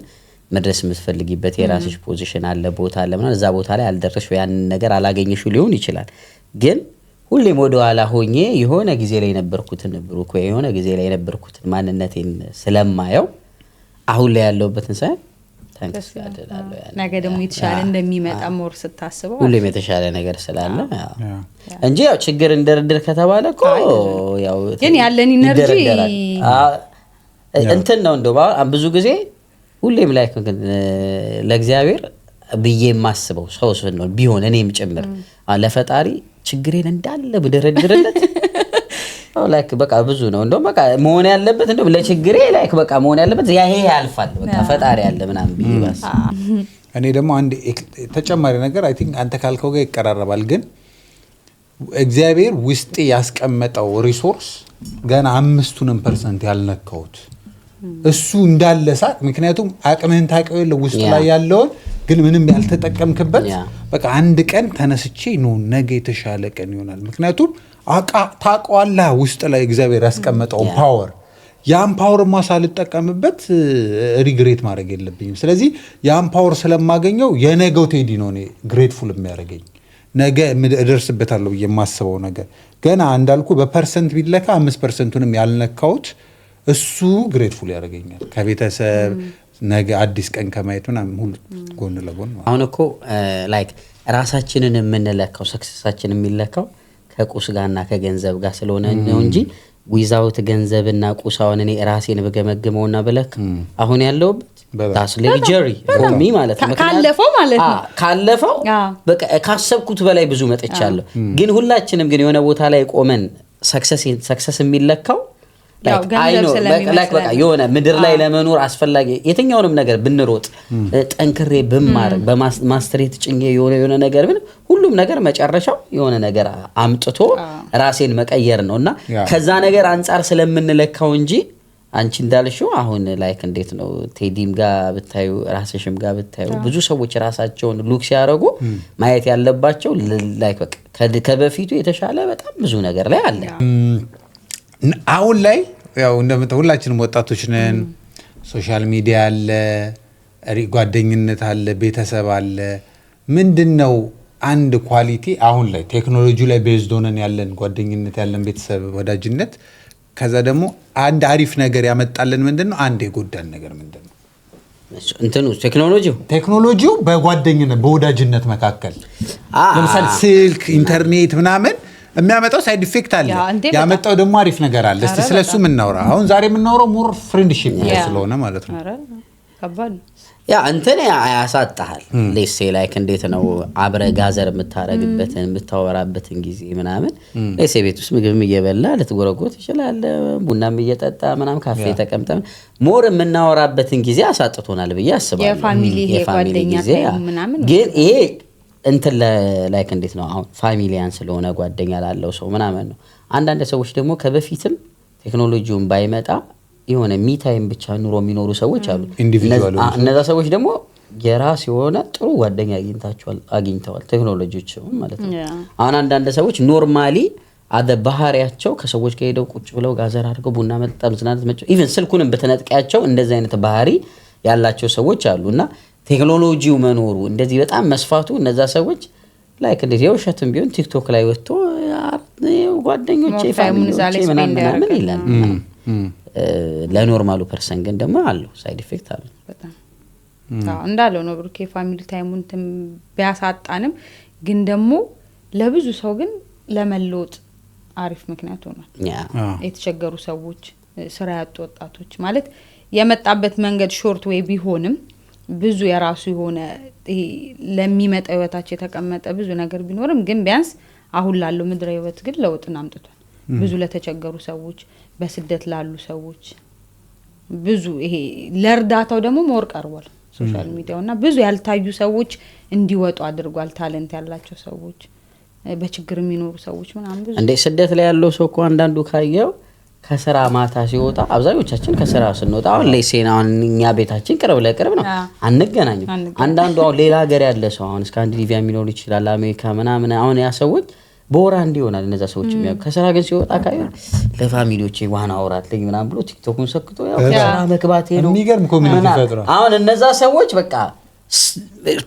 መድረስ የምትፈልጊበት የራስሽ ፖዚሽን አለ ቦታ አለ ምናምን እዛ ቦታ ላይ አልደረስሽ ያን ነገር አላገኘሽው ሊሆን ይችላል ግን ሁሌም ወደ ኋላ ሆኜ የሆነ ጊዜ ላይ ነበርኩትን ብሩክ ወይ የሆነ ጊዜ ላይ ነበርኩትን ማንነቴን ስለማየው አሁን ላይ ያለውበትን ሳይ ታንክስ ያደላለው ያን ነገ ደግሞ የተሻለ እንደሚመጣ ሞር ስታስበው ሁሌም የተሻለ ነገር ስላለ እንጂ ያው ችግር እንደርድር ከተባለ እኮ ያው ግን ያለን ኢነርጂ እንትን ነው እንደው ብዙ ጊዜ ሁሌም ላይ ለእግዚአብሔር ብዬ የማስበው ሰው ነው ቢሆን እኔም ጭምር ለፈጣሪ ችግሬን እንዳለ ብደረድርለት ላይክ በቃ ብዙ ነው እንደው በቃ መሆን ያለበት እንደው ለችግሬ ላይክ በቃ መሆን ያለበት ይሄ ያልፋል በቃ ፈጣሪ ያለ ምናምን ቢባስ እኔ ደግሞ አንድ ተጨማሪ ነገር አይ ቲንክ አንተ ካልከው ጋር ይቀራረባል ግን እግዚአብሔር ውስጤ ያስቀመጠው ሪሶርስ ገና 5% ያልነካውት እሱ እንዳለ ሳቅ ምክንያቱም አቅምህን ታውቀው የለ ውስጥ ላይ ያለውን ግን ምንም ያልተጠቀምክበት በቃ አንድ ቀን ተነስቼ ነው ነገ የተሻለ ቀን ይሆናል ምክንያቱም ታውቀዋለህ ውስጥ ላይ እግዚአብሔር ያስቀመጠው ፓወር ያን ፓወር ማሳልጠቀምበት ሪግሬት ማድረግ የለብኝም ስለዚህ ያን ፓወር ስለማገኘው የነገው ቴዲ ነው እኔ ግሬትፉል የሚያደርገኝ ነገ እደርስበታለሁ ብዬ የማስበው ነገር ገና እንዳልኩ በፐርሰንት ቢለካ 5%ንም ያልነካውት እሱ ግሬትፉል ያደርገኛል ከቤተሰብ ነገ አዲስ ቀን ከማየት ምናምን ሁሉ ጎን ለጎን አሁን እኮ ላይክ ራሳችንን የምንለካው ሰክሰሳችን የሚለካው ከቁስ ጋርና ከገንዘብ ጋር ስለሆነ ነው እንጂ ዊዛውት ገንዘብና ቁሳውን እኔ ራሴን በገመግመውና በለክ አሁን ያለውበት ታስ ሌክጀሪ ፎር ሚ ማለት ነው ካለፈው በቃ ካሰብኩት በላይ ብዙ መጥቻለሁ ግን ሁላችንም ግን የሆነ ቦታ ላይ ቆመን ሰክሰስ የሚለካው በቃ የሆነ ምድር ላይ ለመኖር አስፈላጊ የትኛውንም ነገር ብንሮጥ ጠንክሬ ብማር በማስተሬት ጭኜ የሆነ ነገር ምን ሁሉም ነገር መጨረሻው የሆነ ነገር አምጥቶ ራሴን መቀየር ነውና ከዛ ነገር አንፃር ስለምንለካው እንጂ አንቺ እንዳልሽው አሁን ላይክ እንዴት ነው ቴዲም ጋር ብታዩ ራስሽም ጋር ብታዩ ብዙ ሰዎች ራሳቸውን ሉክ ሲያደርጉ ማየት ያለባቸው ላይክ በቃ ከበፊቱ የተሻለ በጣም ብዙ ነገር ላይ አለ። አሁን ላይ ያው ሁላችንም ወጣቶች ነን። ሶሻል ሚዲያ አለ፣ ጓደኝነት አለ፣ ቤተሰብ አለ። ምንድነው አንድ ኳሊቲ አሁን ላይ ቴክኖሎጂ ላይ ቤዝድ ሆነን ያለን ጓደኝነት ያለን ቤተሰብ ወዳጅነት ከዛ ደግሞ አንድ አሪፍ ነገር ያመጣልን ምንድነው? አንድ የጎዳን ነገር ምንድነው? እንትኑ ቴክኖሎጂው በጓደኝነት በወዳጅነት መካከል ለምሳሌ ስልክ፣ ኢንተርኔት ምናምን የሚያመጣው ሳይድ ኢፌክት አለ፣ ያመጣው ደግሞ አሪፍ ነገር አለ። እስቲ ስለሱ እናውራ። አሁን ዛሬ የምናወራው ሞር ፍሬንድሺፕ ስለሆነ ማለት ነው። ከባድ ነው ያ እንትን ያሳጣሃል። ሌሴ ላይክ እንዴት ነው አብረ ጋዘር የምታረግበትን የምታወራበትን ጊዜ ምናምን ሌሴ ቤት ውስጥ ምግብም እየበላ ልትጎረጎር ትችላለህ፣ ቡናም እየጠጣ ምናምን ካፌ ተቀምጠ ሞር የምናወራበትን ጊዜ አሳጥቶናል ብዬ አስባለሁ። የፋሚሊ ጊዜ ምናምን ግን ይሄ እንትን ላይክ እንዴት ነው አሁን ፋሚሊያን ስለሆነ ጓደኛ ላለው ሰው ምናምን ነው። አንዳንድ ሰዎች ደግሞ ከበፊትም ቴክኖሎጂውን ባይመጣ የሆነ ሚታይም ብቻ ኑሮ የሚኖሩ ሰዎች አሉ። እነዛ ሰዎች ደግሞ የራስ የሆነ ጥሩ ጓደኛ አግኝተዋል ቴክኖሎጂዎች ማለት ነው። አሁን አንዳንድ ሰዎች ኖርማሊ አደ ባህሪያቸው ከሰዎች ጋር ሄደው ቁጭ ብለው ጋዘር አድርገው ቡና መጠጣት መዝናናት መጫወት ኢቭን ስልኩንም በተነጥቂያቸው እንደዚህ አይነት ባህሪ ያላቸው ሰዎች አሉና ቴክኖሎጂው መኖሩ እንደዚህ በጣም መስፋቱ እነዛ ሰዎች ላይክ እንዴት የውሸትም ቢሆን ቲክቶክ ላይ ወጥቶ ጓደኞቼ ፋሚሊዎቼ ምናምን ይላል። ለኖርማሉ ፐርሰን ግን ደግሞ አለው ሳይድ ኢፌክት አለው በጣም እንዳለው ነው። ብሩክ ፋሚሊ ታይሙን ቢያሳጣንም ግን ደግሞ ለብዙ ሰው ግን ለመለወጥ አሪፍ ምክንያት ሆኗል። የተቸገሩ ሰዎች፣ ስራ ያጡ ወጣቶች ማለት የመጣበት መንገድ ሾርት ዌይ ቢሆንም ብዙ የራሱ የሆነ ለሚመጣ ህይወታቸው የተቀመጠ ብዙ ነገር ቢኖርም ግን ቢያንስ አሁን ላለው ምድረ ህይወት ግን ለውጥን አምጥቷል። ብዙ ለተቸገሩ ሰዎች፣ በስደት ላሉ ሰዎች ብዙ ይሄ ለእርዳታው ደግሞ ሞር ቀርቧል ሶሻል ሚዲያውና ብዙ ያልታዩ ሰዎች እንዲወጡ አድርጓል። ታለንት ያላቸው ሰዎች፣ በችግር የሚኖሩ ሰዎች ምናምን ብዙ እንደ ስደት ላይ ያለው ሰው እኮ አንዳንዱ ካየው ከስራ ማታ ሲወጣ አብዛኞቻችን ከስራ ስንወጣ አሁን ለሴና እኛ ቤታችን ቅርብ ለቅርብ ነው አንገናኝም። አንዳንዱ አሁን ሌላ ሀገር ያለ ሰው አሁን ስካንዲኔቪያ የሚኖር ይችላል አሜሪካ ምናምን አሁን ያ ሰዎች በወራ እንዲሆናል እነዛ ሰዎች የሚያውቁ ከስራ ግን ሲወጣ ካየው ለፋሚሊዎቼ ዋና አውራትልኝ ምናምን ብሎ ቲክቶክን ሰክቶ ያው ከስራ መግባቴ ነው የሚገርም ኮሚኒቲ ፈጥሯል። አሁን እነዛ ሰዎች በቃ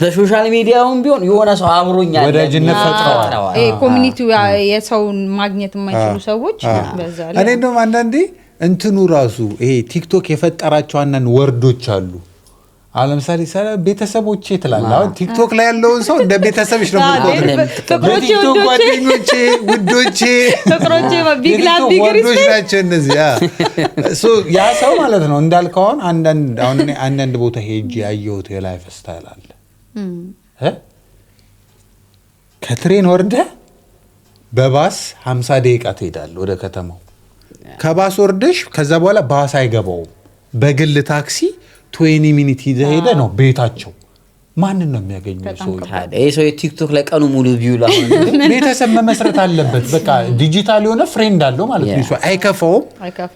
በሶሻል ሚዲያውም ቢሆን የሆነ ሰው አብሮኛል ወዳጅነት ፈጥረዋል። ኮሚኒቲው የሰውን ማግኘት የማይችሉ ሰዎች በዛ ላይ እኔ እንደውም አንዳንዴ እንትኑ ራሱ ይሄ ቲክቶክ የፈጠራቸው አንዳንድ ወርዶች አሉ። አሁን ለምሳሌ ቤተሰቦቼ ትላለህ። አሁን ቲክቶክ ላይ ያለውን ሰው እንደ ቤተሰብሽ ነው የምትቆጥረው። ቲክቶክ ጓደኞቼ፣ ውዶቼ፣ ፍቅሮቼ ቢግላቢግሪስ ናቸው እነዚህ። ያ ሰው ማለት ነው እንዳልከው አንዳንድ ቦታ ሄጄ ያየሁት የላይፍ ስታይል አለ። ከትሬን ወርደህ በባስ 50 ደቂቃ ትሄዳለህ ወደ ከተማው። ከባስ ወርደሽ ከዛ በኋላ ባስ አይገባውም። በግል ታክሲ 20 ሚኒት ይዘህ ሄደህ ነው ቤታቸው። ማንን ነው የሚያገኘው ሰው? ይሄ ሰው ቲክቶክ ላይ ቀኑ ሙሉ ቢውል አሁን ቤተሰብ መመስረት አለበት። በቃ ዲጂታል የሆነ ፍሬንድ አለው ማለት ነው። አይከፋውም፣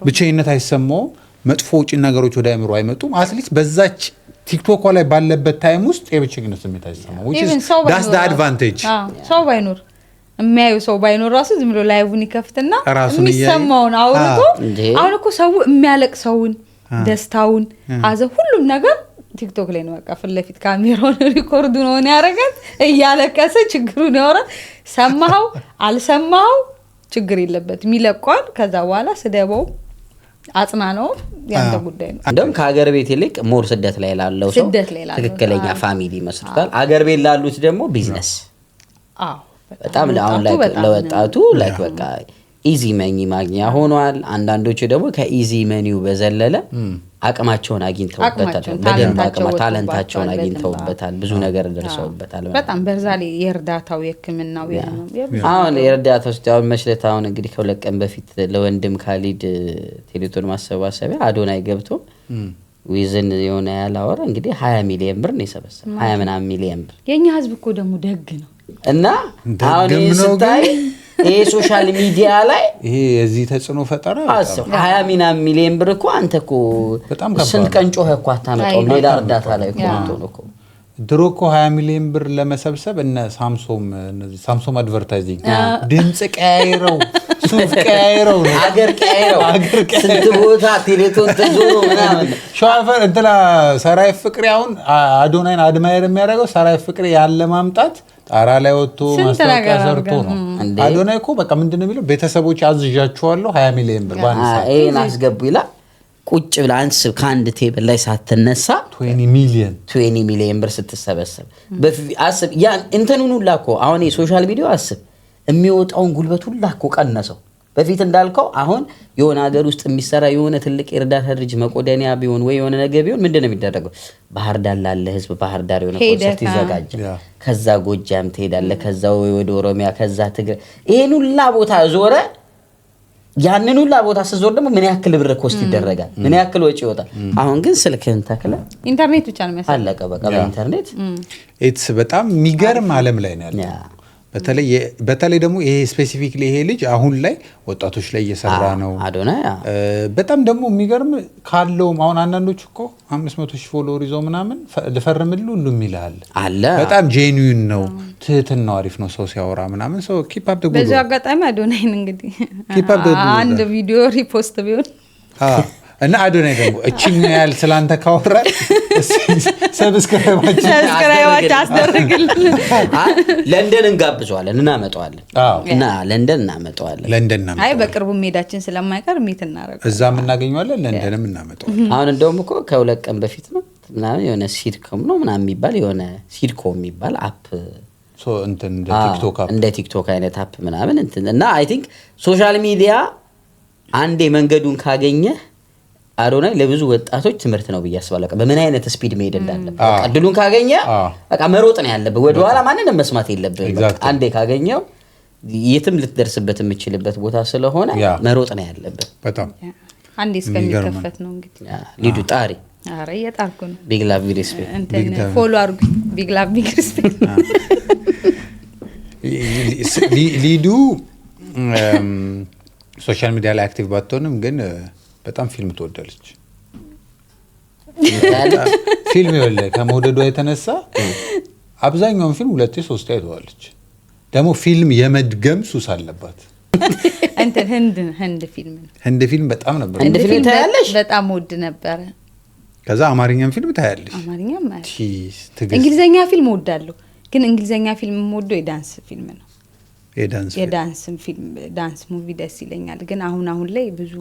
ብቸኝነት አይሰማውም፣ መጥፎ ውጪ ነገሮች ወደ አእምሮ አይመጡም። አትሊስት በዛች ቲክቶክ ላይ ባለበት ታይም ውስጥ የብቸኝነት ስሜት አይሰማው። which is that's the advantage። ሰው ባይኖር የሚያዩ ሰው ባይኖር ራሱ ዝም ብሎ ላይቭን ይከፍትና የሚሰማውን አውርቶ አሁን እኮ ሰው የሚያለቅሰውን ደስታውን አዘ ሁሉም ነገር ቲክቶክ ላይ ነው። በቃ ፍለፊት ካሜራውን ሪኮርድ ነው ያረጋት እያለቀሰ ችግሩን ያወራል። ሰማው አልሰማው ችግር የለበትም ይለቋል። ከዛ በኋላ ስደበው አጽናናው ያንተ ጉዳይ ነው። እንደውም ከሀገር ቤት ይልቅ ሞር ስደት ላይ ላለው ሰው ትክክለኛ ፋሚሊ መስርቷል። ሀገር ቤት ላሉት ደግሞ ቢዝነስ በጣም አሁን ላይ ለወጣቱ ላይክ በቃ ኢዚ መኒ ማግኛ ሆኗል። አንዳንዶቹ ደግሞ ከኢዚ መኒው በዘለለ አቅማቸውን አግኝተውበታል። በደንብ ታለንታቸውን አግኝተውበታል። ብዙ ነገር ደርሰውበታል። በጣም በዛ ላይ የእርዳታው የሕክምናው አሁን የእርዳታው አሁን መስለት አሁን እንግዲህ ከሁለት ቀን በፊት ለወንድም ካሊድ ቴሌቶን ማሰባሰቢያ አዶናይ ገብቶ ዊዝን የሆነ ያላወራ እንግዲህ 20 ሚሊዮን ብር ነው የሰበሰበው። 20 ምናምን ሚሊዮን ብር። የኛ ህዝብ እኮ ደግሞ ደግ ነው እና አሁን ስታይ ይሄ ሶሻል ሚዲያ ላይ ይሄ የዚህ ተጽዕኖ ፈጠራ አስብ 20 ሚሊዮን ብር እኮ አንተ እኮ ስንት ቀን ጮኸህ እኮ አታመጣውም። ሌላ እርዳታ ላይ እኮ ነው እኮ ድሮ እኮ 20 ሚሊዮን ብር ለመሰብሰብ እነ ሳምሶም አድቨርታይዚንግ ድምጽ ቀያይረው ሱፍ ቀያይረው አገር ቀያይረው ስንት ቦታ ቴሌቶን ተዞሮ ምናምን ሸዋፈር እንትና ሰራይ ፍቅሬ አሁን አዶናይን አድማየር የሚያደርገው ሰራይ ፍቅሬ ያለ ማምጣት ጣራ ላይ ወጥቶ ማስታወቂያ ሰርቶ ነው። አዶናይ እኮ በቃ ምንድነው የሚለው ቤተሰቦች አዝዣቸዋለሁ 20 ሚሊዮን ብር ባንሳ ይሄን አስገቡ ይላል። ቁጭ ብለህ አንስብ ከአንድ ቴብል ላይ ሳትነሳ 20 ሚሊዮን ብር ስትሰበሰብ አስብ። ያን እንትኑን ሁላ እኮ አሁን የሶሻል ሚዲያው አስብ የሚወጣውን ጉልበት ሁላ እኮ ቀነሰው። በፊት እንዳልከው አሁን የሆነ ሀገር ውስጥ የሚሰራ የሆነ ትልቅ የእርዳታ ድርጅት መቆደኒያ ቢሆን ወይ የሆነ ነገር ቢሆን ምንድነው የሚደረገው? ባህር ዳር ላለ ህዝብ ባህር ዳር የሆነ ኮንሰርት ይዘጋጃል። ከዛ ጎጃም ትሄዳለህ፣ ከዛ ወደ ኦሮሚያ፣ ከዛ ትግራይ፣ ይሄን ሁላ ቦታ ዞረ። ያንን ሁላ ቦታ ስዞር ደግሞ ምን ያክል ብር ኮስት ይደረጋል? ምን ያክል ወጪ ይወጣል? አሁን ግን ስልክህን ተክለ ኢንተርኔት ብቻ ነው የሚያሳየው። አለቀ በቃ በኢንተርኔት ኢትስ በጣም የሚገርም ዓለም ላይ ነው ያለው። በተለይ ደግሞ ይሄ ስፔሲፊክሊ ይሄ ልጅ አሁን ላይ ወጣቶች ላይ እየሰራ ነው አዶናይ። በጣም ደግሞ የሚገርም ካለውም አሁን አንዳንዶች እኮ 500,000 ፎሎወር ይዘው ምናምን ልፈርምልህ ሁሉም ይልሃል አለ። በጣም ጄኒዩን ነው፣ ትህትናው አሪፍ ነው፣ ሰው ሲያወራ ምናምን ሰው ኪፕ አፕ ደግሞ በዚህ አጋጣሚ አዶናይን እንግዲህ አንድ ቪዲዮ ሪፖስት ቢሆን እና አዶናይ ደግሞ እቺኛ ያል ስላንተ ካወራ ሰብስክራይባችሁ አስደርግልን። ለንደን እንጋብዘዋለን፣ እናመጣዋለን እና ለንደን እናመጣዋለን። አይ በቅርቡ ሜዳችን ስለማይቀር ሚት እናረጋለን፣ እዛም እናገኘዋለን፣ ለንደንም እናመጣዋለን። አሁን እንደውም እኮ ከሁለት ቀን በፊት ነው ምናምን የሆነ ሲድኮም ነው ምናምን የሚባል የሆነ ሲድኮም የሚባል አፕ እንደ ቲክቶክ አይነት አፕ ምናምን እና አይ ቲንክ ሶሻል ሚዲያ አንዴ መንገዱን ካገኘ አዶናይ ለብዙ ወጣቶች ትምህርት ነው ብዬ አስባለሁ። በምን አይነት ስፒድ መሄድ እንዳለበት እድሉን ካገኘ በቃ መሮጥ ነው ያለብህ። ወደ ኋላ ማንንም መስማት የለብህም። አንዴ ካገኘው የትም ልትደርስበት የምችልበት ቦታ ስለሆነ መሮጥ ነው ያለብህ። በጣም አንዴ እስከሚከፈት ነው እንግዲህ ሊዱ ጣሪ። አረ የጣርኩ ነው። ቢግ ላቭ ቢግ ሪስፔክት እንትን ፎሎ አድርጉ። ቢግ ላቭ ቢግ ሪስፔክት። ሊዱ ሶሻል ሚዲያ ላይ አክቲቭ ባትሆንም ግን በጣም ፊልም ትወዳለች። ፊልም ይወለ ከመውደዷ የተነሳ አብዛኛውን ፊልም 2-3 አይተዋለች። ደግሞ ፊልም የመድገም ሱስ አለባት። እንትን ህንድ ፊልም በጣም ነበር። ህንድ ፊልም ታያለሽ? በጣም ወድ ነበር። ከዛ አማርኛም ፊልም ታያለሽ? አማርኛም ማለት እንግሊዘኛ ፊልም ወዳለሁ፣ ግን እንግሊዘኛ ፊልም ወዶ የዳንስ ፊልም ነው። የዳንስ ፊልም ዳንስ ሙቪ ደስ ይለኛል። ግን አሁን ላይ ብዙ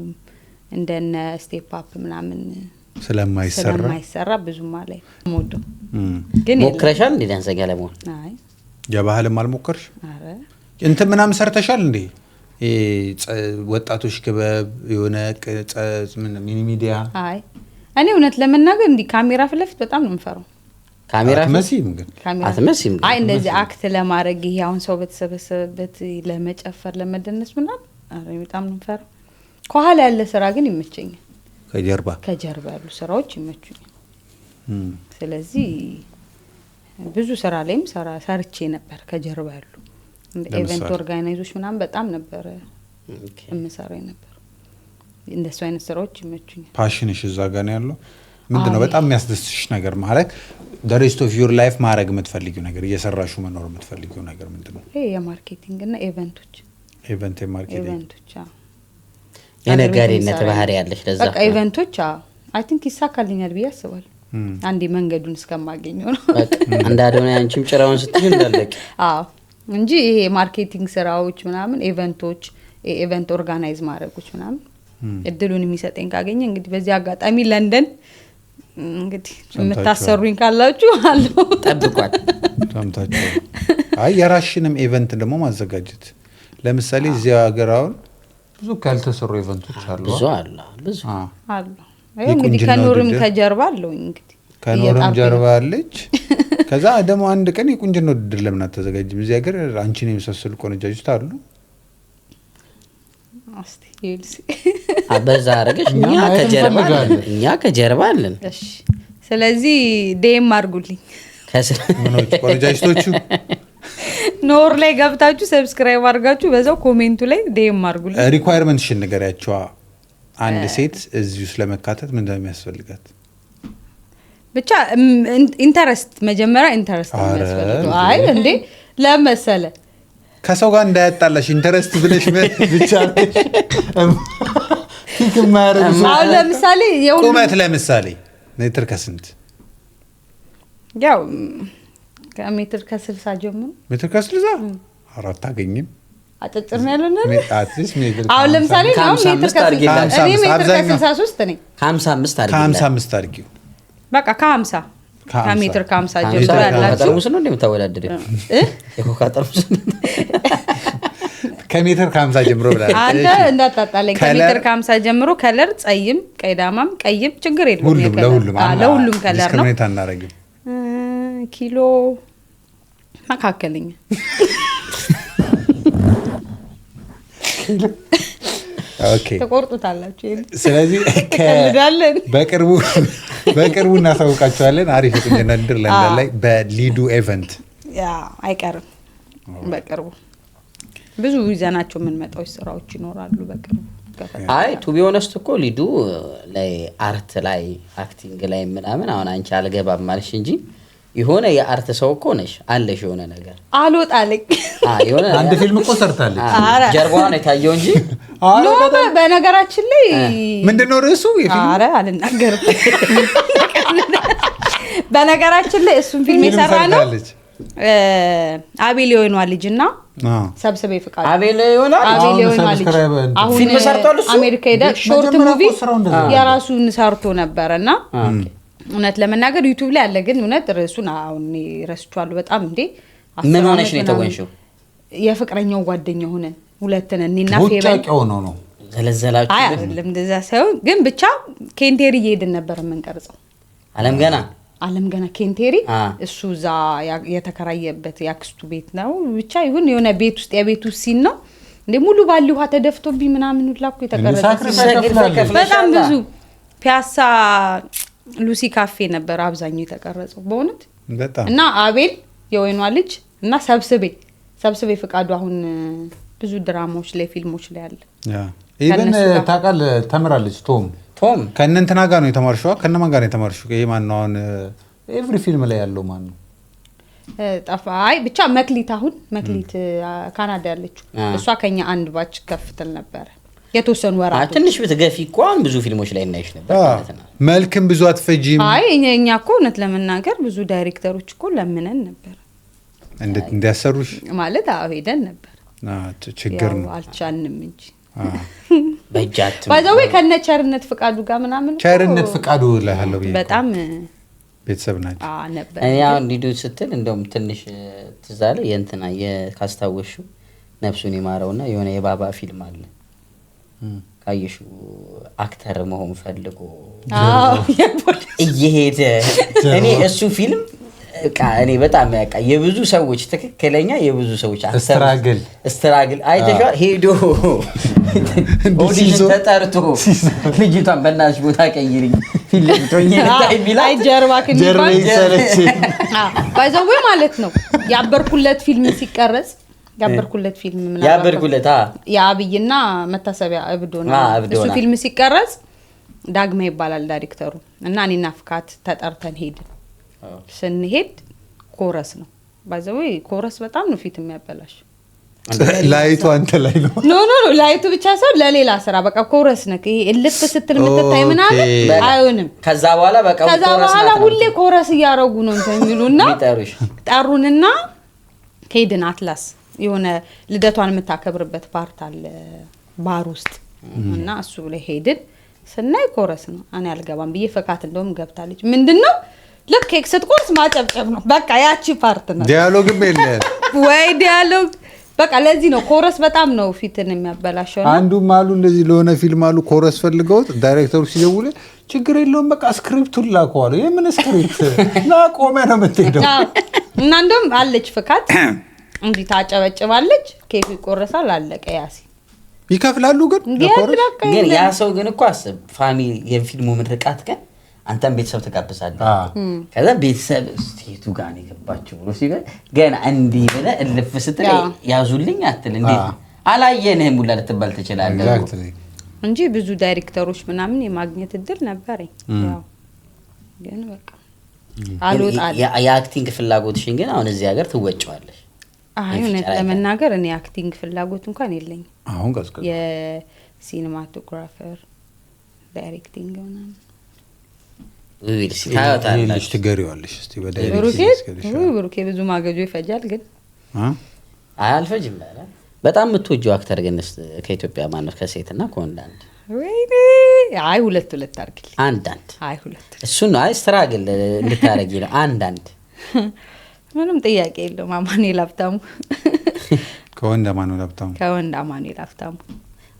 እንደነ ስቴፕ አፕ ምናምን ስለማይሰራ ብዙም ላይ ሞዶ ግን ሞክረሻል እንዴ? ዳንሰኛ ለመሆን አይ የባህልም አልሞከርሽ? አረ እንትን ምናምን ሰርተሻል እንዴ? ወጣቶች ክበብ የሆነ ሚኒ ሚዲያ? አይ እኔ እውነት ለመናገር እንዲ ካሜራ ፊት ለፊት በጣም ነው የምፈራው። ካሜራ አትመሲም? አይ እንደዚህ አክት ለማድረግ ይሄ አሁን ሰው በተሰበሰበበት ለመጨፈር ለመደነስ ምናምን አረ በጣም ነው የምፈራው። ከኋላ ያለ ስራ ግን ይመቸኛል። ከጀርባ ያሉ ስራዎች ይመቹኛል። ስለዚህ ብዙ ስራ ላይም ሰርቼ ነበር። ከጀርባ ያሉ እንደ ኢቨንት ኦርጋናይዞች ምናምን በጣም ነበር የምሰራው ነበር። እንደሱ አይነት ስራዎች ይመቹኛል። ፓሽንሽ እዛ ጋር ነው ያለው። ምንድነው በጣም የሚያስደስትሽ ነገር ማለት the rest of your life ማድረግ የምትፈልጊው ነገር እየሰራሹ መኖር የምትፈልጊው ነገር ምንድነው? ይሄ የማርኬቲንግ እና ኢቨንቶች ማርኬቲንግ የነጋዴነት ባህሪ ያለሽ ለዛ በቃ ኢቨንቶች አይ ቲንክ ይሳካልኛል ብዬ አስባለሁ። አንዴ መንገዱን እስከማገኘው ነው። አንድ አዶናይ አንቺም ጭራውን ስትይ እንዳለቅ እንጂ ይሄ ማርኬቲንግ ስራዎች ምናምን ኢቨንት ኦርጋናይዝ ማድረጎች ምናምን እድሉን የሚሰጠኝ ካገኘ እንግዲህ በዚህ አጋጣሚ ለንደን እንግዲህ የምታሰሩኝ ካላችሁ አለው ጠብቋት። ታምታችሁ አይ የራሽንም ኢቨንት ደግሞ ማዘጋጀት ለምሳሌ እዚህ ሀገራውን ብዙ ካልተሰሩ ኢቨንቶች አሉ። ብዙ አሉ። እንግዲህ ከኖርም ከጀርባ አለው እንግዲህ ከኖርም ጀርባ አለች። ከዛ ደግሞ አንድ ቀን የቁንጅና ውድድር ለምን አታዘጋጅም? እዚህ ሀገር አንቺን የመሳሰሉ ቆነጃጅት አሉ። አስቲ ይልሲ በዛ አረጋሽ እኛ ከጀርባ አለን። እሺ ስለዚህ ዴም አድርጉልኝ። ምኖች ቆነጃጅቶቹ ኖር ላይ ገብታችሁ ሰብስክራይብ አድርጋችሁ በዛው ኮሜንቱ ላይ ዴም አድርጉልኝ። ሪኳየርመንትሽን ንገሪያቸው። አንድ ሴት እዚህ ውስጥ ለመካተት ምን እንደሚያስፈልጋት ብቻ ኢንተረስት፣ መጀመሪያ ኢንተረስት የሚያስፈልገው። አይ እንዴ ለመሰለ ከሰው ጋር እንዳያጣላሽ ኢንተረስት ብለሽ ብቻ አሁን ለምሳሌ ቁመት ለምሳሌ ሜትር ከስንት? ያው ከሜትር ከ60 ጀምሮ ሜትር ከ60 አራት አገኝም። አጭር ነው ያለው ነው። አሁን ለምሳሌ ነው ሜትር ከ63 ነኝ። ከ55 አድርጊው በቃ ከ50 ከሜትር ከ50 ጀምሮ ያላችሁ ጠርሙስ ነው እንደምታወዳድሪው የኮካ ጠርሙስ ከሜትር ከ50 ጀምሮ ብላለች። አንተ እንዳታጣለኝ። ከሜትር ከ50 ጀምሮ ከለር ጸይም፣ ቀይዳማም፣ ቀይም ችግር የለውም። ለሁሉም ከለር ነው። ዲስክሪሚኔት አናረግም። ኪሎ መካከለኛ ኦኬ ተቆርጡታላችሁ። ስለዚህ በቅርቡ እናሳውቃቸዋለን። አሪፍ የቁንጅና ውድድር ለንደን ላይ በሊዱ ኢቨንት አይቀርም። በቅርቡ ብዙ ይዘናቸው የምንመጣው ስራዎች ይኖራሉ በቅርቡ። አይ ቱ ቢ ኦነስት እኮ ሊዱ ላይ አርት ላይ አክቲንግ ላይ ምናምን አሁን አንቺ አልገባም ማለሽ እንጂ የሆነ የአርት ሰው እኮ ነሽ አለሽ። የሆነ ነገር አልወጣለኝ። የሆነ አንድ ፊልም እኮ ሰርታለች። ጀርባዋ ነው የታየው እንጂ በነገራችን ላይ ምንድነው ርዕሱ የፊልሙ? ኧረ አልናገርም። በነገራችን ላይ እሱን ፊልም የሰራ ነው አቤል የሆኗ ልጅና ሰብስቤ ፍቃድ። አቤል የሆኗ ልጅ አሁን ፊልም ሰርቷል። እሱ አሜሪካ ሄደ ሾርት ሙቪ የራሱን ሰርቶ ነበረና እውነት ለመናገር ዩቲዩብ ላይ አለ። ግን እውነት ርዕሱን አሁን ረስቷለሁ በጣም። እንዴ ምን ሆነሽ ነው የተወንሽው? የፍቅረኛው ጓደኛ ሆነ ሁለተን እኔና ፌበል ነው ዘለዘላችሁ። አይ አይደለም እንደዛ ሳይሆን ግን ብቻ ኬንቴሪ እየሄድን ነበር የምንቀርጸው። አለም ገና ኬንቴሪ እሱ እዛ የተከራየበት ያክስቱ ቤት ነው። ብቻ ይሁን የሆነ ቤት ውስጥ የቤት ውስጥ ሲን ነው እንዴ ሙሉ ባሊ ውሃ ተደፍቶብኝ ምናምን ሁላኩ የተቀረጸ በጣም ብዙ ፒያሳ ሉሲ ካፌ ነበር አብዛኛው የተቀረጸው በእውነት በጣም። እና አቤል የወይኗ ልጅ እና ሰብስቤ ፍቃዱ አሁን ብዙ ድራማዎች ላይ ፊልሞች ላይ አለ። ኢቨን ታውቃል ተምራለች። ቶም ከእነንትና ጋር ነው የተማርሽው? ከነማን ጋር ነው የተማርሽው? ይሄ ማን ነው አሁን ኤቭሪ ፊልም ላይ ያለው ማን ነው? ጠፋይ ብቻ መክሊት ካናዳ ያለችው እሷ ከኛ አንድ ባች ከፍተል ነበር የተወሰኑ ወራት። ትንሽ ብትገፊ እኮ ብዙ ፊልሞች ላይ እናይሽ ነበር ማለት ነው። መልክም ብዙ አትፈጂም። አይ እኛ እኮ እውነት ለመናገር ብዙ ዳይሬክተሮች እኮ ለምነን ነበር እንዲያሰሩሽ ማለት ሄደን ነበር። ችግር ነው አልቻልንም እንጂ በጃት ባይዘው ከነ ቸርነት ፍቃዱ ጋር ምናምን ቸርነት ፍቃዱ ለሃለው በጣም ቤተሰብ ናቸው ነበር። እኔ አሁን ሊዱ ስትል እንደውም ትንሽ ትዛለ የእንትና የካስታወሹ ነፍሱን ይማረውና የሆነ የባባ ፊልም አለ ካየሹ አክተር መሆን ፈልጎ እየሄደ እኔ እሱ ፊልም እኔ በጣም ያቃ የብዙ ሰዎች ትክክለኛ የብዙ ሰዎች ስትራግል አይተሻል። ሄዶ ኦዲሽን ተጠርቶ ልጅቷን በእናትሽ ቦታ ቀይሪኝ ፊልም ቶኝ ላይ ቢላይ ጀርባክ እንዲባል ባይዘው ማለት ነው። ያበርኩለት ፊልም ሲቀረጽ ያበርኩለት የአብይና መታሰቢያ እብዶ ነው እሱ ፊልም ሲቀረጽ ዳግማ ይባላል ዳይሬክተሩ እና እኔና ፍቃት ተጠርተን ሄድን። ስንሄድ ኮረስ ነው ባይዘው ኮረስ በጣም ነው ፊት የሚያበላሽ። ላይቱ አንተ ላይ ነው ኖ ላይቱ ብቻ ሰው ለሌላ ስራ በቃ ኮረስ ነው። ይሄ እልፍ ስትል የምትታይ ምናምን አይሆንም። ከዛ በኋላ ሁሌ ኮረስ እያረጉ ነው እንትን የሚሉና ጠሩንና ሄድን። አትላስ የሆነ ልደቷን የምታከብርበት ፓርት አለ ባር ውስጥ እና እሱ ላይ ሄድን። ስናይ ኮረስ ነው። እኔ አልገባም ብዬ ፈካት እንደውም ገብታለች። ምንድነው ልክ ኬክ ስትቆርስ ማጨብጨብ ነው በቃ ያቺ ፓርት ነው። ዲያሎግም የለ ወይ ዲያሎግ በቃ ለዚህ ነው ኮረስ በጣም ነው ፊትን የሚያበላሸው። አንዱም አሉ እንደዚህ ለሆነ ፊልም አሉ ኮረስ ፈልገውት ዳይሬክተሩ ሲደውል ችግር የለውም በቃ ስክሪፕቱን ላከዋለሁ። የምን ስክሪፕት ቆመ ነው የምትሄደው። እና እንደውም አለች ፍካት እንዲህ ታጨበጭባለች፣ ኬክ ይቆረሳል፣ አለቀ። ያሲ ይከፍላሉ። ግን ያ ሰው ግን እኮ አስብ ፋሚሊ የፊልሙ ምርቃት ቀን አንተም ቤተሰብ ተጋብዛለህ። ከዛ ቤተሰብ ስቴቱ ጋር ነው የገባችው ብሎ ሲገኝ ገና እንዲህ ብለህ እልፍ ስትል ያዙልኝ አትል እንዴት አላየንህም ሁላ ልትባል ትችላለህ እንጂ ብዙ ዳይሬክተሮች ምናምን የማግኘት እድል ነበረኝ። ያው ግን በቃ አልወጣል። የአክቲንግ ፍላጎትሽን ግን አሁን እዚህ ሀገር ትወጪዋለሽ? እውነት ለመናገር እኔ አክቲንግ ፍላጎት እንኳን የለኝም። አሁን ቀዝቀዝ የሲኒማቶግራፈር ዳይሬክቲንግ ምናምን ታያታለሽ ትገሪዋለሽ። እስቲ ብሩኬ ብዙ ማገጆ ይፈጃል ግን አልፈጅም። በጣም የምትወጂው አክተር ግን ከኢትዮጵያ ማነው? ከሴትና ከወንድ አንድ? ወይኔ አይ ሁለት አድርግልኝ። አንዳንድ አይ ሁለት እሱን አይ ስትራግል እንድታረጊ ነው። አንዳንድ ምንም ጥያቄ የለውም። አማኑኤል ሀብታሙ ከወንድ አማኑኤል ሀብታሙ ከወንድ አማኑኤል ሀብታሙ።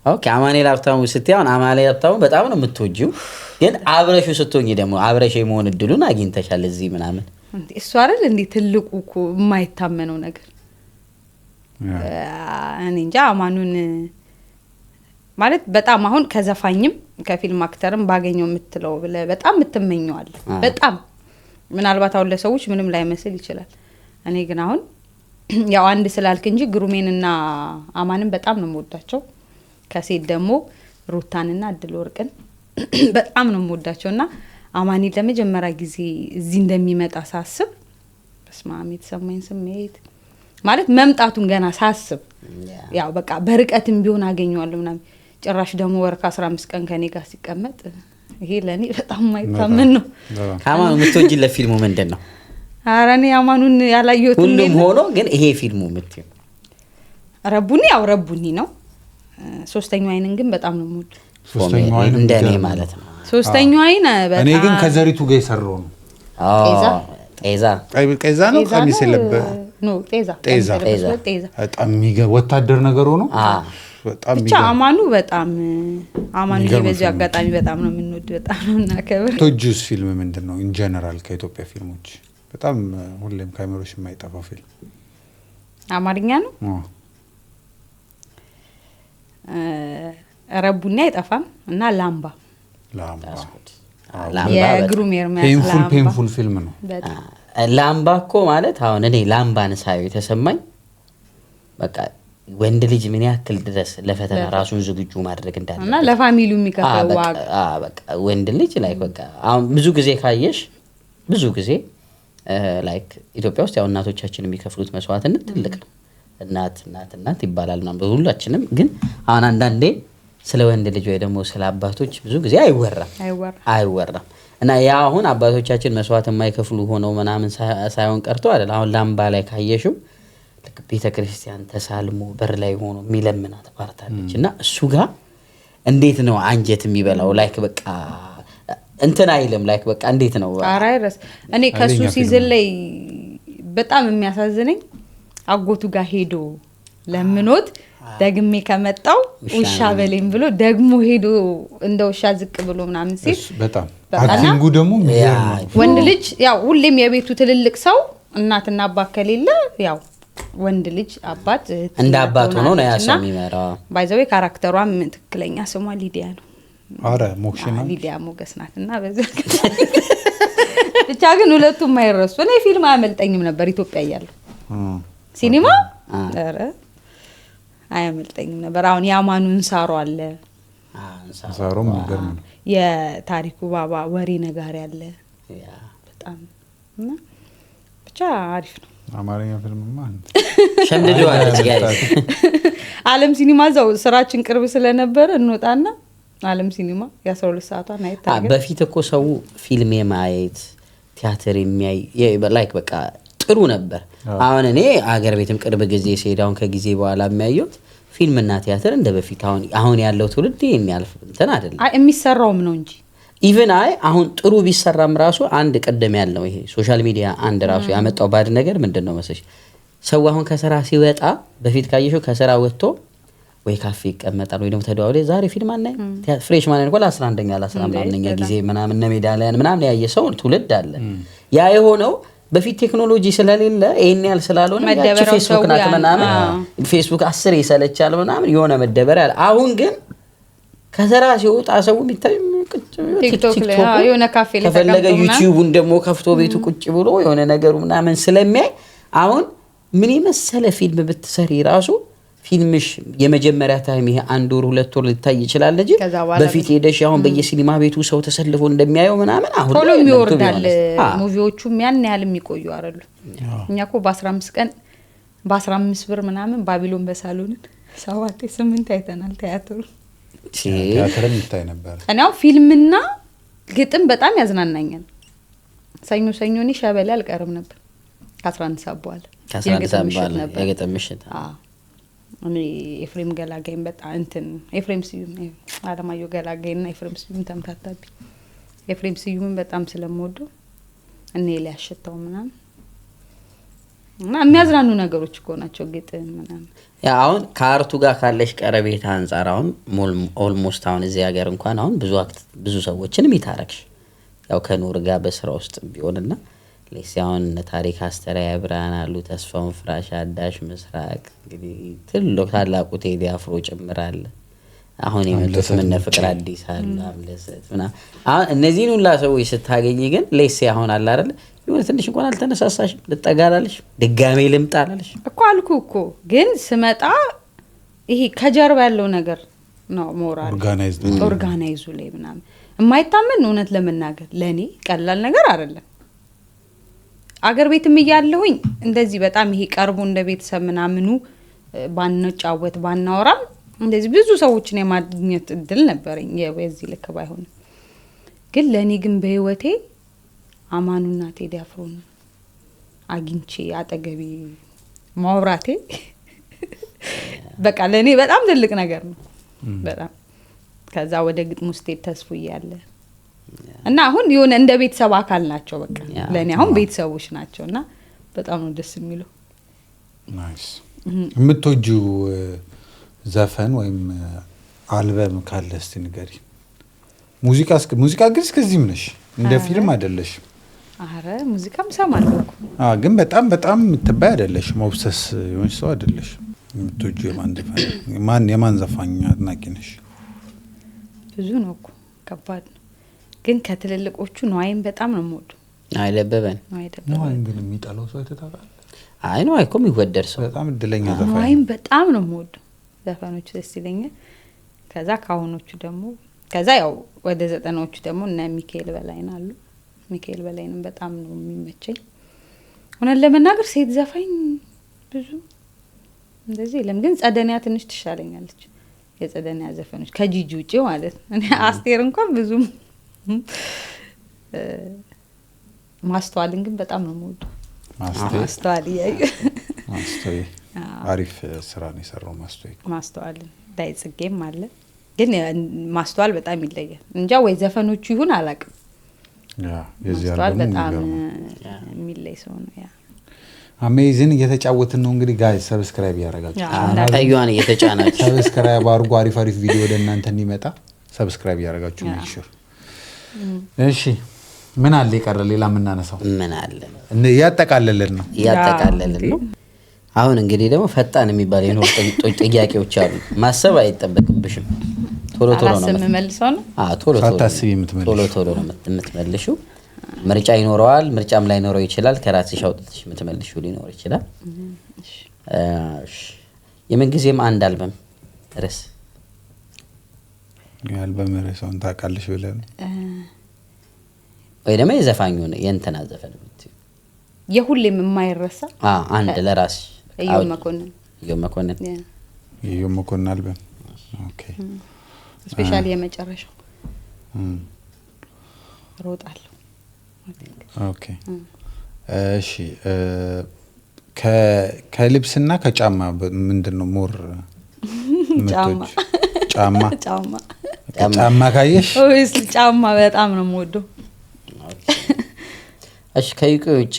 ኦኬ አማኑኤል ሀብታሙ ስትይ አሁን አማኑኤል ሀብታሙ በጣም ነው የምትወጂው፣ ግን አብረሹ ስትሆኚ ደግሞ አብረሽ የመሆን እድሉን አግኝተሻል እዚህ ምናምን። እሱ አይደል እንዴ ትልቁ እኮ የማይታመነው ነገር። እኔ እንጃ አማኑን ማለት በጣም አሁን ከዘፋኝም ከፊልም አክተርም ባገኘው የምትለው ብለህ በጣም የምትመኘዋል። በጣም ምናልባት አሁን ለሰዎች ምንም ላይመስል ይችላል። እኔ ግን አሁን ያው አንድ ስላልክ እንጂ ግሩሜንና አማንን በጣም ነው የምወዳቸው። ከሴት ደግሞ ሩታንና እድል ወርቅን በጣም ነው የምወዳቸውና አማኒ ለመጀመሪያ ጊዜ እዚህ እንደሚመጣ ሳስብ በስማም የተሰማኝ ስሜት ማለት መምጣቱን ገና ሳስብ ያው በቃ በርቀትም ቢሆን አገኘዋለሁ ምናምን ጭራሽ ደግሞ ወር ከ15 ቀን ከኔ ጋር ሲቀመጥ ይሄ ለኔ በጣም ማይታመን ነው። አማኑ የምትወጂለት ፊልሙ ምንድን ነው? ኧረ እኔ አማኑን ያላየሁት ሁሉም ሆኖ ግን ይሄ ፊልሙ የምትይው ረቡኒ ያው ረቡኒ ነው። ሶስተኛው አይንን ግን በጣም ነው የምወደው። ሶስተኛው አይን እንደኔ ማለት ነው። ሶስተኛው አይን በጣም እኔ ግን ከዘሪቱ ጋር የሰራው ነው። ጤዛ ነው ቀሚስ የለበሰ ነው። ጤዛ በጣም ወታደር ነገር ሆኖ በጣም ብቻ አማኑ በጣም አማኑ በዚህ አጋጣሚ በጣም ነው የምንወድ፣ በጣም ነው እናከብር። ቶጁስ ፊልም ምንድነው? ኢን ጀነራል ከኢትዮጵያ ፊልሞች በጣም ሁሌም ካሜራዎች የማይጠፋው ፊልም አማርኛ ነው። ረቡና አይጠፋም እና ላምባ የግሩሜር ፔንፉል ፊልም ነው። ላምባ እኮ ማለት አሁን እኔ ላምባን ሳየው የተሰማኝ በቃ ወንድ ልጅ ምን ያክል ድረስ ለፈተና ራሱን ዝግጁ ማድረግ እንዳለበት እና ለፋሚሊው የሚከፈው ዋጋ በቃ ወንድ ልጅ ላይክ በቃ አሁን ብዙ ጊዜ ካየሽ ብዙ ጊዜ ላይክ ኢትዮጵያ ውስጥ ያው እናቶቻችን የሚከፍሉት መስዋዕትነት ትልቅ ነው። እናት ይባላል እና በሁላችንም ግን አሁን አንዳንዴ ስለ ወንድ ልጅ ወይ ደግሞ ስለ አባቶች ብዙ ጊዜ አይወራም እና ያ አሁን አባቶቻችን መስዋዕት የማይከፍሉ ሆነው ምናምን ሳይሆን ቀርቶ አይደል። አሁን ላምባ ላይ ካየሽው ልክ ቤተክርስቲያን ተሳልሞ በር ላይ ሆኖ የሚለምናት ፓርት አለች እና እሱ ጋር እንዴት ነው አንጀት የሚበላው ላይክ በቃ እንትን አይልም ላይክ በቃ እንዴት ነው አራይረስ እኔ ከሱ ሲዝን ላይ በጣም የሚያሳዝነኝ አጎቱ ጋር ሄዶ ለምኖት ደግሜ ከመጣው ውሻ በሌም ብሎ ደግሞ ሄዶ እንደ ውሻ ዝቅ ብሎ ምናምን ሲል በጣም አክቲንጉ ደግሞ ወንድ ልጅ ያው ሁሌም የቤቱ ትልልቅ ሰው እናትና አባት ከሌለ ያው ወንድ ልጅ አባት እንደ አባት ሆኖ ነው ያሰው የሚመራው። ባይዘዌ ካራክተሯም ትክክለኛ ስሟ ሊዲያ ነው። አረ ሞክሽና ሊዲያ ሞገስ ናትና በዚህ ብቻ ግን ሁለቱም ማይረሱ። እኔ ፊልም አያመልጠኝም ነበር ኢትዮጵያ እያለሁ ሲኒማ አረ አያመልጠኝም ነበር። አሁን ያማኑን ሳሮ አለ ሳሮ ምንገርም ነው። የታሪኩ ባባ ወሬ ነጋሪ አለ በጣም እና ብቻ አሪፍ ነው። አማርኛ ፊልምማ ሸምድዶ አለች ጋር ዓለም ሲኒማ ዘው ስራችን ቅርብ ስለነበረ እንወጣና ዓለም ሲኒማ የ12 ሰዓቷን አይታገል። በፊት እኮ ሰው ፊልም የማየት ቲያትር የሚያይ ላይክ በቃ ጥሩ ነበር። አሁን እኔ አገር ቤትም ቅርብ ጊዜ ሲሄዳውን ከጊዜ በኋላ የሚያዩት ፊልምና ቲያትር እንደ በፊት አሁን ያለው ትውልድ የሚያልፍ እንትን አይደለም። የሚሰራውም ነው እንጂ ኢቭን አሁን ጥሩ ቢሰራም ራሱ አንድ ቀደም ያለው ይሄ ሶሻል ሚዲያ አንድ ራሱ ያመጣው ባድ ነገር ምንድነው መሰለሽ? ሰው አሁን ከስራ ሲወጣ በፊት ካየሽው ከስራ ወጥቶ ወይ ካፌ ይቀመጣል ወይ ደግሞ ተደዋውሎ ዛሬ ፊልም አናይ ፍሬሽ ማን እንኳን 11ኛ ለ15ኛ ጊዜ ምናምን ሜዳሊያን ምናምን ያየ ሰው ትውልድ አለ። ያ የሆነው በፊት ቴክኖሎጂ ስለሌለ ይሄን ያህል ስላልሆነ ያቺ ፌስቡክ ናት ምናምን ፌስቡክ 10 ይሰለቻል ምናምን የሆነ መደበር ያለ። አሁን ግን ከተራ ሲወጣ ሰው የሚታይ ቲክቶክ ላይ የሆነ ካፌ ላይ ከፈለገ ዩቲዩቡን ደግሞ ከፍቶ ቤቱ ቁጭ ብሎ የሆነ ነገሩ ምናምን ስለሚያይ አሁን ምን የመሰለ ፊልም ብትሰሪ ራሱ ፊልምሽ የመጀመሪያ ታይም ይሄ 1 ወር 2 ወር ሊታይ ይችላል እንጂ በፊት ሄደሽ አሁን በየሲኒማ ቤቱ ሰው ተሰልፎ እንደሚያየው ምናምን አሁን ቶሎ ይወርዳል። ሙቪዎቹም ያን ያህል የሚቆዩ አይደሉ። እኛ እኮ በ15 ቀን በ15 ብር ምናምን ባቢሎን በሳሎን 7-8 አይተናል። ቲያትርም ይታይ ነበር። እኔው ፊልምና ግጥም በጣም ያዝናናኛል። ሰኞ እኔ ሸበሌ አልቀርም ነበር ከ11 ሰዓት በኋላ የግጥም ምሽት። እኔ ኤፍሬም ገላጋይን በጣም እንትን ኤፍሬም ስዩም አለማየሁ ገላጋይና ኤፍሬም ስዩም ተምታታብኝ። ኤፍሬም ስዩምን በጣም ስለምወደው እኔ ሊያሸታው ምናምን እና የሚያዝናኑ ነገሮች እኮ ናቸው ግጥም ምናምን። ያ አሁን ከአርቱ ጋር ካለሽ ቀረቤታ አንፃር አሁን ኦልሞስት አሁን እዚህ ሀገር እንኳን አሁን ብዙ ሰዎችንም ይታረክሽ ያው ከኑር ጋር በስራ ውስጥ ቢሆንና ለሲያውን ታሪክ አስተራያ ብርሃን አሉ ተስፋውን ፍራሽ አዳሽ ምስራቅ እንግዲህ ትልቅ ታላቁ ቴዲ አፍሮ ጭምራል። አሁን የመጡት ምን ፍቅር አዲስ አለ አምለሰትና አሁን እነዚህን ሁላ ሰዎች ስታገኝ ግን ለሲያ አሁን አለ አይደል ይሁን ትንሽ እንኳን አልተነሳሳሽም ልጠጋላለሽ ድጋሜ ልምጣላለሽ እኮ አልኩ እኮ ግን ስመጣ ይሄ ከጀርባ ያለው ነገር ነው ሞራል ኦርጋናይዙ ላይ ምናምን የማይታመን እውነት ለመናገር ለኔ ቀላል ነገር አይደለም። አገር ቤትም እያለሁኝ እንደዚህ በጣም ይሄ ቀርቡ እንደ ቤተሰብ ምናምኑ ባንጫወት ባናወራም እንደዚህ ብዙ ሰዎችን የማግኘት እድል ነበርኝ የዚህ ልክ ባይሆን ግን ለኔ ግን በህይወቴ አማኑና ቴዲ አፍሮን አግኝቼ አጠገቢ ማውራቴ በቃ ለኔ በጣም ትልቅ ነገር ነው በጣም። ከዛ ወደ ግጥሙ ስቴት ተስፉ ይያለ እና አሁን የሆነ እንደ ቤተሰብ አካል ናቸው በቃ ለኔ አሁን ቤተሰቦች ናቸውና በጣም ነው ደስ የሚለው። ናይስ። የምትወጂው ዘፈን ወይም አልበም ካለ እስቲ ንገሪ። ሙዚቃ ግን እስከዚህም ነሽ እንደ ፊልም አይደለሽ? አረ ሙዚቃም ሰማለሁ እኮ ግን በጣም የምትባይ አይደለሽ። ሞብሰስ የሆነሽ ሰው አይደለሽ። የምትወጂው የማን ዘፋኝ አድናቂ ነሽ? ብዙ ነው እኮ ከባድ ነው። ግን ከትልልቆቹ ነዋይም በጣም ነው የምወደው። አይደበበን ነዋይም ግን የሚጠላው ሰው አይተታቃል? አይ ነው አይኮም ይወደድ ሰው በጣም እድለኛ ዘፋኝ። ነዋይም በጣም ነው የምወደው ዘፋኖቹ ደስ ይለኛል። ከዛ ካሁኖቹ ደግሞ ከዛ ያው ወደ 90ዎቹ ደግሞ እነ ሚካኤል በላይን አሉ። ሚካኤል በላይንም በጣም ነው የሚመቸኝ። ሆነ ለመናገር ሴት ዘፋኝ ብዙ እንደዚህ የለም። ግን ጸደኒያ ትንሽ ትሻለኛለች የጸደኒያ ዘፈኖች ከጂጂ ውጪ ማለት ነው። እኔ አስቴር እንኳን ብዙም ማስተዋልን ግን በጣም ነው የምወደው። ማስተዋል አሪፍ ስራ ነው የሰራው ማስተዋልን ዳይጽጌም አለ። ግን ማስተዋል በጣም ይለያል እንጃ ወይ ዘፈኖቹ ይሁን አላውቅም። ማስተዋል በጣም የሚለይ ሰው ነው። ያ አሜዚንግ እየተጫወትን ነው እንግዲህ ጋይስ ሰብስክራይብ ያደርጋችሁ ታዩዋን እየተጫናችሁ ሰብስክራይብ አድርጉ። አሪፍ ቪዲዮ ወደ እናንተ እንዲመጣ ሰብስክራይብ ያደርጋችሁ ሜክሹር። እሺ ምን አለ ይቀር ሌላ ምን እናነሳው? ምን አለ ያጠቃለልን ነው። አሁን እንግዲህ ደግሞ ፈጣን የሚባል የኖር ጥያቄዎች አሉ። ማሰብ አይጠበቅብሽም። ቶሎ ነው የምመልሰው ነው። ቶሎ ነው የምትመልሺው። ምርጫ ይኖረዋል፣ ምርጫም ላይ ኖረው ይችላል። ከራስሽ አውጥተሽ የምትመልሺው ሊኖር ይችላል። እሺ የምንጊዜም አንድ አልበም ርዕስ የአልበም ርዕሱን ታውቃለሽ ብለን ወይ ደግሞ የዘፋኙን የእንትና ዘፈን የሁሌም የማይረሳ አንድ ለራስሽ እየው መኮንን አልበም ኦኬ። ስፔሻሊ የመጨረሻው ሮጣለሁ ኦኬ። እሺ ከልብስና ከጫማ ምንድነው ሞር ጫማ ካየሽ ወይስ ጫማ በጣም ነው የምወደው። እሺ ከዩኬ ውጪ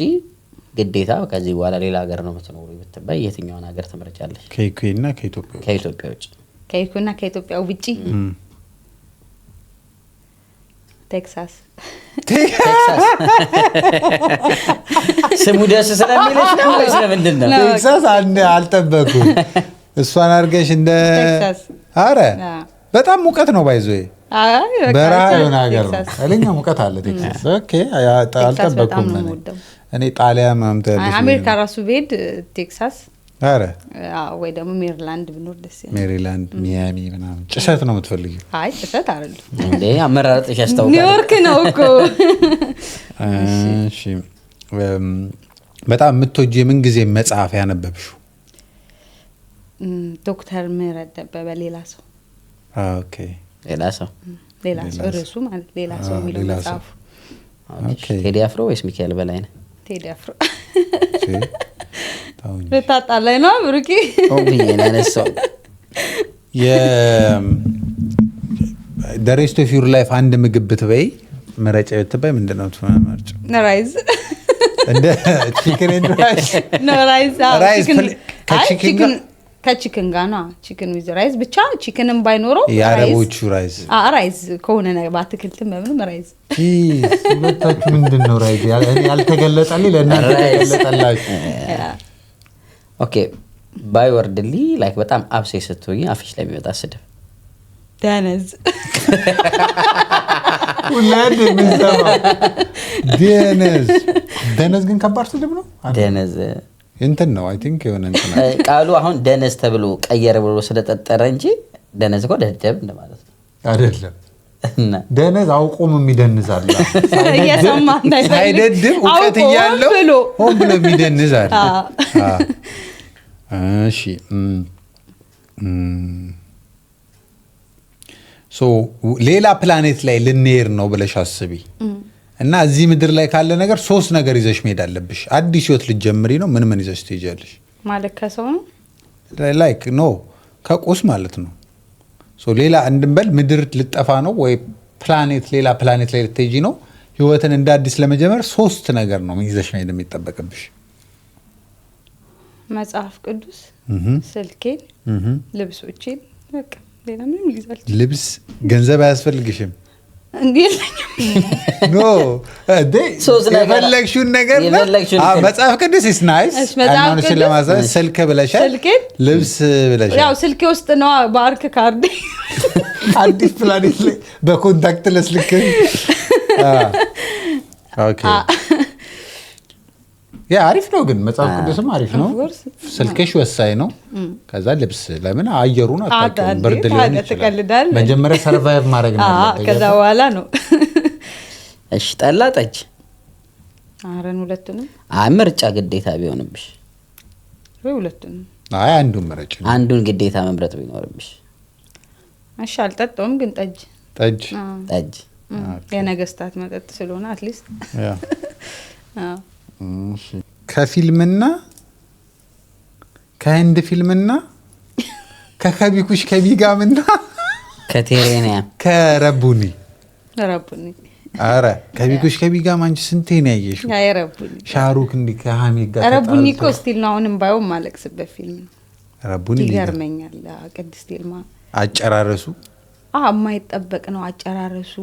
ግዴታ ከዚህ በኋላ ሌላ ሀገር ነው የምትኖሩ ብትባይ የትኛውን ሀገር ትመርጫለሽ? ከዩኬና ከኢትዮጵያ ውጪ ከዩኬና ከኢትዮጵያ ውጪ ቴክሳስ ስሙ ደስ ስለሚልሽ ነው ወይስ ለምንድን ነው? ቴክሳስ አልጠበኩም። እሷን አድርገሽ እንደ ቴክሳስ አረ በጣም ሙቀት ነው ባይዞ በረሃ የሆነ ሀገር ነው። ኃይለኛ ሙቀት አለ ቴክሳስ። ኦኬ አልጠበኩም እኔ ጣሊያን ማምጣ ያለሽ አሜሪካ ራሱ ብሄድ ቴክሳስ አረ ወይ ደግሞ ሜሪላንድ ብኖር ደስ ይላል። ሜሪላንድ ሚያሚ ምናምን ጭሰት ነው የምትፈልጊው? አይ ጭሰት አይደለም እንዴ አመራረጥሽ ያስታውቃል። ኒውዮርክ ነው እኮ። እሺ በጣም የምትወጂው የምን ጊዜ መጽሐፍ ያነበብሽው? ዶክተር ምህረት ደበበ ሌላ ሰው። ኦኬ ሌላ ሰው ርዕሱ ማለት ሌላ ሰው የሚለው መጽሐፉ። ኦኬ ቴዲ አፍሮ ወይስ ሚካኤል በላይነህ? ቴዲ አፍሮ ልታጣላኝ ነው ብሩኪ? ያነሳው the rest of your life አንድ ምግብ ብትበይ መረጫ ብትበይ ምንድን ነው የምትመርጪው? ራይዝ እንደ ቺክን ኤንድ ራይስ ነው። ራይዝ ከቺክን ጋር ነው። ቺክን ዊዝ ራይዝ ብቻ ቺክንም ባይኖረው የአረቦቹ ራይዝ ራይዝ ከሆነ ነገር በአትክልትም በምንም ራይዝ። ሁለታችሁ ምንድን ነው ራይዝ ያልተገለጸልኝ ለእናንተ ተገለጸላችሁ? ኦኬ ባይወርድሊ ላይክ በጣም አብሴ ስትሆኝ አፍሽ ላይ የሚወጣ ስድብ ደነዝ ሁላድ ምንሰማ ደነዝ ግን ከባድ ስድብ ነው። ደነዝ እንትን ነው አይ ቲንክ የሆነ እንትን ቃሉ አሁን ደነዝ ተብሎ ቀየረ ብሎ ስለጠጠረ እንጂ ደነዝ እኮ ደደብ እንደማለት ነው አይደለም። ደነዝ አውቆም የሚደንዛል እየሰማ ሳይደድብ እውቀት እያለው ሆን ብሎ የሚደንዛል። እሺ ሶ ሌላ ፕላኔት ላይ ልንሄድ ነው ብለሽ አስቢ እና እዚህ ምድር ላይ ካለ ነገር 3 ነገር ይዘሽ መሄድ አለብሽ። አዲስ ህይወት ልትጀምሪ ነው። ምን ይዘሽ ትሄጃለሽ? ማለት ከሰው ነው ላይክ ኖ ከቁስ ማለት ነው። ሶ ሌላ እንድንበል ምድር ልጠፋ ነው ወይ ፕላኔት ሌላ ፕላኔት ላይ ልትሄጂ ነው። ህይወትን እንደ አዲስ ለመጀመር 3 ነገር ነው ይዘሽ መሄድ የሚጠበቅብሽ። መጽሐፍ ቅዱስ፣ ስልኬን፣ ልብሶቼን በቃ ሌላ ምንም ይዛል። ልብስ ገንዘብ አያስፈልግሽም እንዴ? ኖ የፈለግሽውን ነገር መጽሐፍ ቅዱስ is nice ሃይማኖትሽን ለማሳየት ስልክ ብለሻል፣ ልብስ ብለሻል። ያው ስልኬ ውስጥ ነው ባርክ ካርድ አዲስ ፕላኔት ላይ በኮንታክት ለስልክ ኦኬ ያ አሪፍ ነው። ግን መጽሐፍ ቅዱስም አሪፍ ነው። ስልክሽ ወሳኝ ነው። ከዛ ልብስ ለምን አየሩን አታውቂውም፣ ብርድ ሊሆን ይችላል። መጀመሪያ ሰርቫይቭ ማድረግ ነው ያለበት። ከዛ በኋላ ነው። እሺ ጠላ ጠጅ? አረን ሁለቱንም። ምርጫ ግዴታ ቢሆንብሽ ወይ ሁለቱንም? አይ አንዱን ምረጭ። አንዱን ግዴታ መምረጥ ቢኖርብሽ? እሺ አልጠጣውም፣ ግን ጠጅ ጠጅ የነገስታት መጠጥ ስለሆነ አትሊስት ከፊልምና ከህንድ ፊልምና ከከቢኩሽ ከቢጋምና ከቴሬኒያ ከረቡኒ አረ ከቢኩሽ ከቢጋም አንቺ ስንቴ ነው ያየሽው? ረቡኒ ሻሩክ እንዲ ከሐሚድ ጋር ረቡኒ እኮ ስቲል ነው አሁንም ባይሆን ማለቅስበት ፊልም ነው። ረቡኒ ይገርመኛል። ቅድስት ይልማ አጨራረሱ የማይጠበቅ ነው። አጨራረሱ፣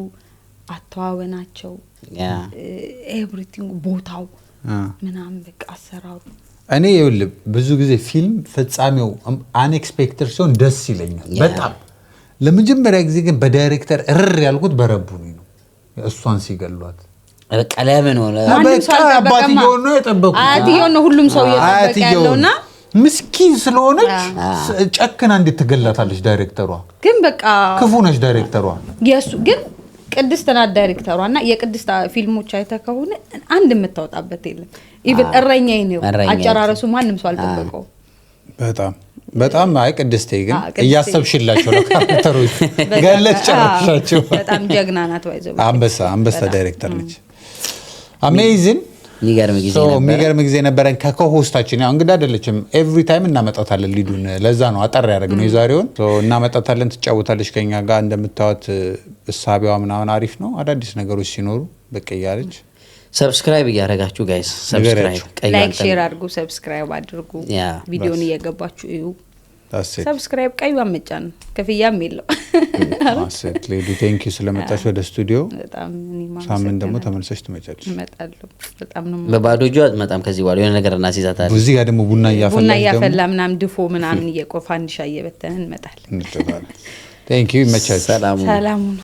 አተዋወናቸው፣ ኤቭሪቲንግ ቦታው ምናምን በቃ አሰራሩ። እኔ ይኸውልህ ብዙ ጊዜ ፊልም ፍጻሜው አንኤክስፔክትድ ሲሆን ደስ ይለኛል በጣም። ለመጀመሪያ ጊዜ ግን በዳይሬክተር እርር ያልኩት በረቡኒ ነው። እሷን ሲገሏት በቃ ለምን ሆነ? በቃ አባትየው ነው የጠበቁት። አያትየው ነው ሁሉም ሰው እየጠበቀ ያለውና ምስኪን ስለሆነች ጨክና እንዴት ትገላታለች? ዳይሬክተሯ ግን በቃ ክፉ ነች ዳይሬክተሯ። የሱ ግን ቅድስት ናት ዳይሬክተሯ። እና የቅድስት ፊልሞች አይተህ ከሆነ አንድ የምታወጣበት የለም። ኢቭን እረኛዬ ነው አጨራረሱ ማንም ሰው አልጠበቀው። በጣም አይ ቅድስቴ ግን እያሰብሽላቸው ነው ካራክተሮች ገለጽ ጨረሻቸው። በጣም ጀግና ናት። ወይዘው አንበሳ ዳይሬክተር ነች። አሜዚንግ የሚገርም ጊዜ ነበረን ከኮሆስታችን። ያው እንግዳ አይደለችም፣ ኤቭሪ ታይም እናመጣታለን ሊዱን። ለዛ ነው አጠር ያደረግነው የዛሬውን። እናመጣታለን፣ ትጫወታለች ከኛ ጋር። እንደምታዩት እሳቢዋ ምናምን አሪፍ ነው። አዳዲስ ነገሮች ሲኖሩ በቃ እያለች ሰብስክራይብ እያደረጋችሁ ጋይስ፣ ሰብስክራይብ ላይክ ሼር አድርጉ፣ ሰብስክራይብ አድርጉ። ቪዲዮን እየገባችሁ እዩ። ሰብስክራይብ ቀዩ አመጫን ክፍያም የለው። አሰት ሌዲ ቴንክ ዩ ስለመጣሽ ወደ ስቱዲዮ። በጣም ሳምንት ደግሞ ተመልሰሽ ትመጫለሽ። እመጣለሁ። በጣም ነው በባዶ እጁ አትመጣም። ከዚህ በኋላ የሆነ ነገር እናስይዛታለን። እዚህ ጋር ደግሞ ቡና እያፈላ ምናምን ድፎ ምናምን እየቆፋ እንዲሻ እየበተን እንመጣለን። ቴንክ ዩ። ይመቻችሁ። ሰላሙ ሰላሙ ነው።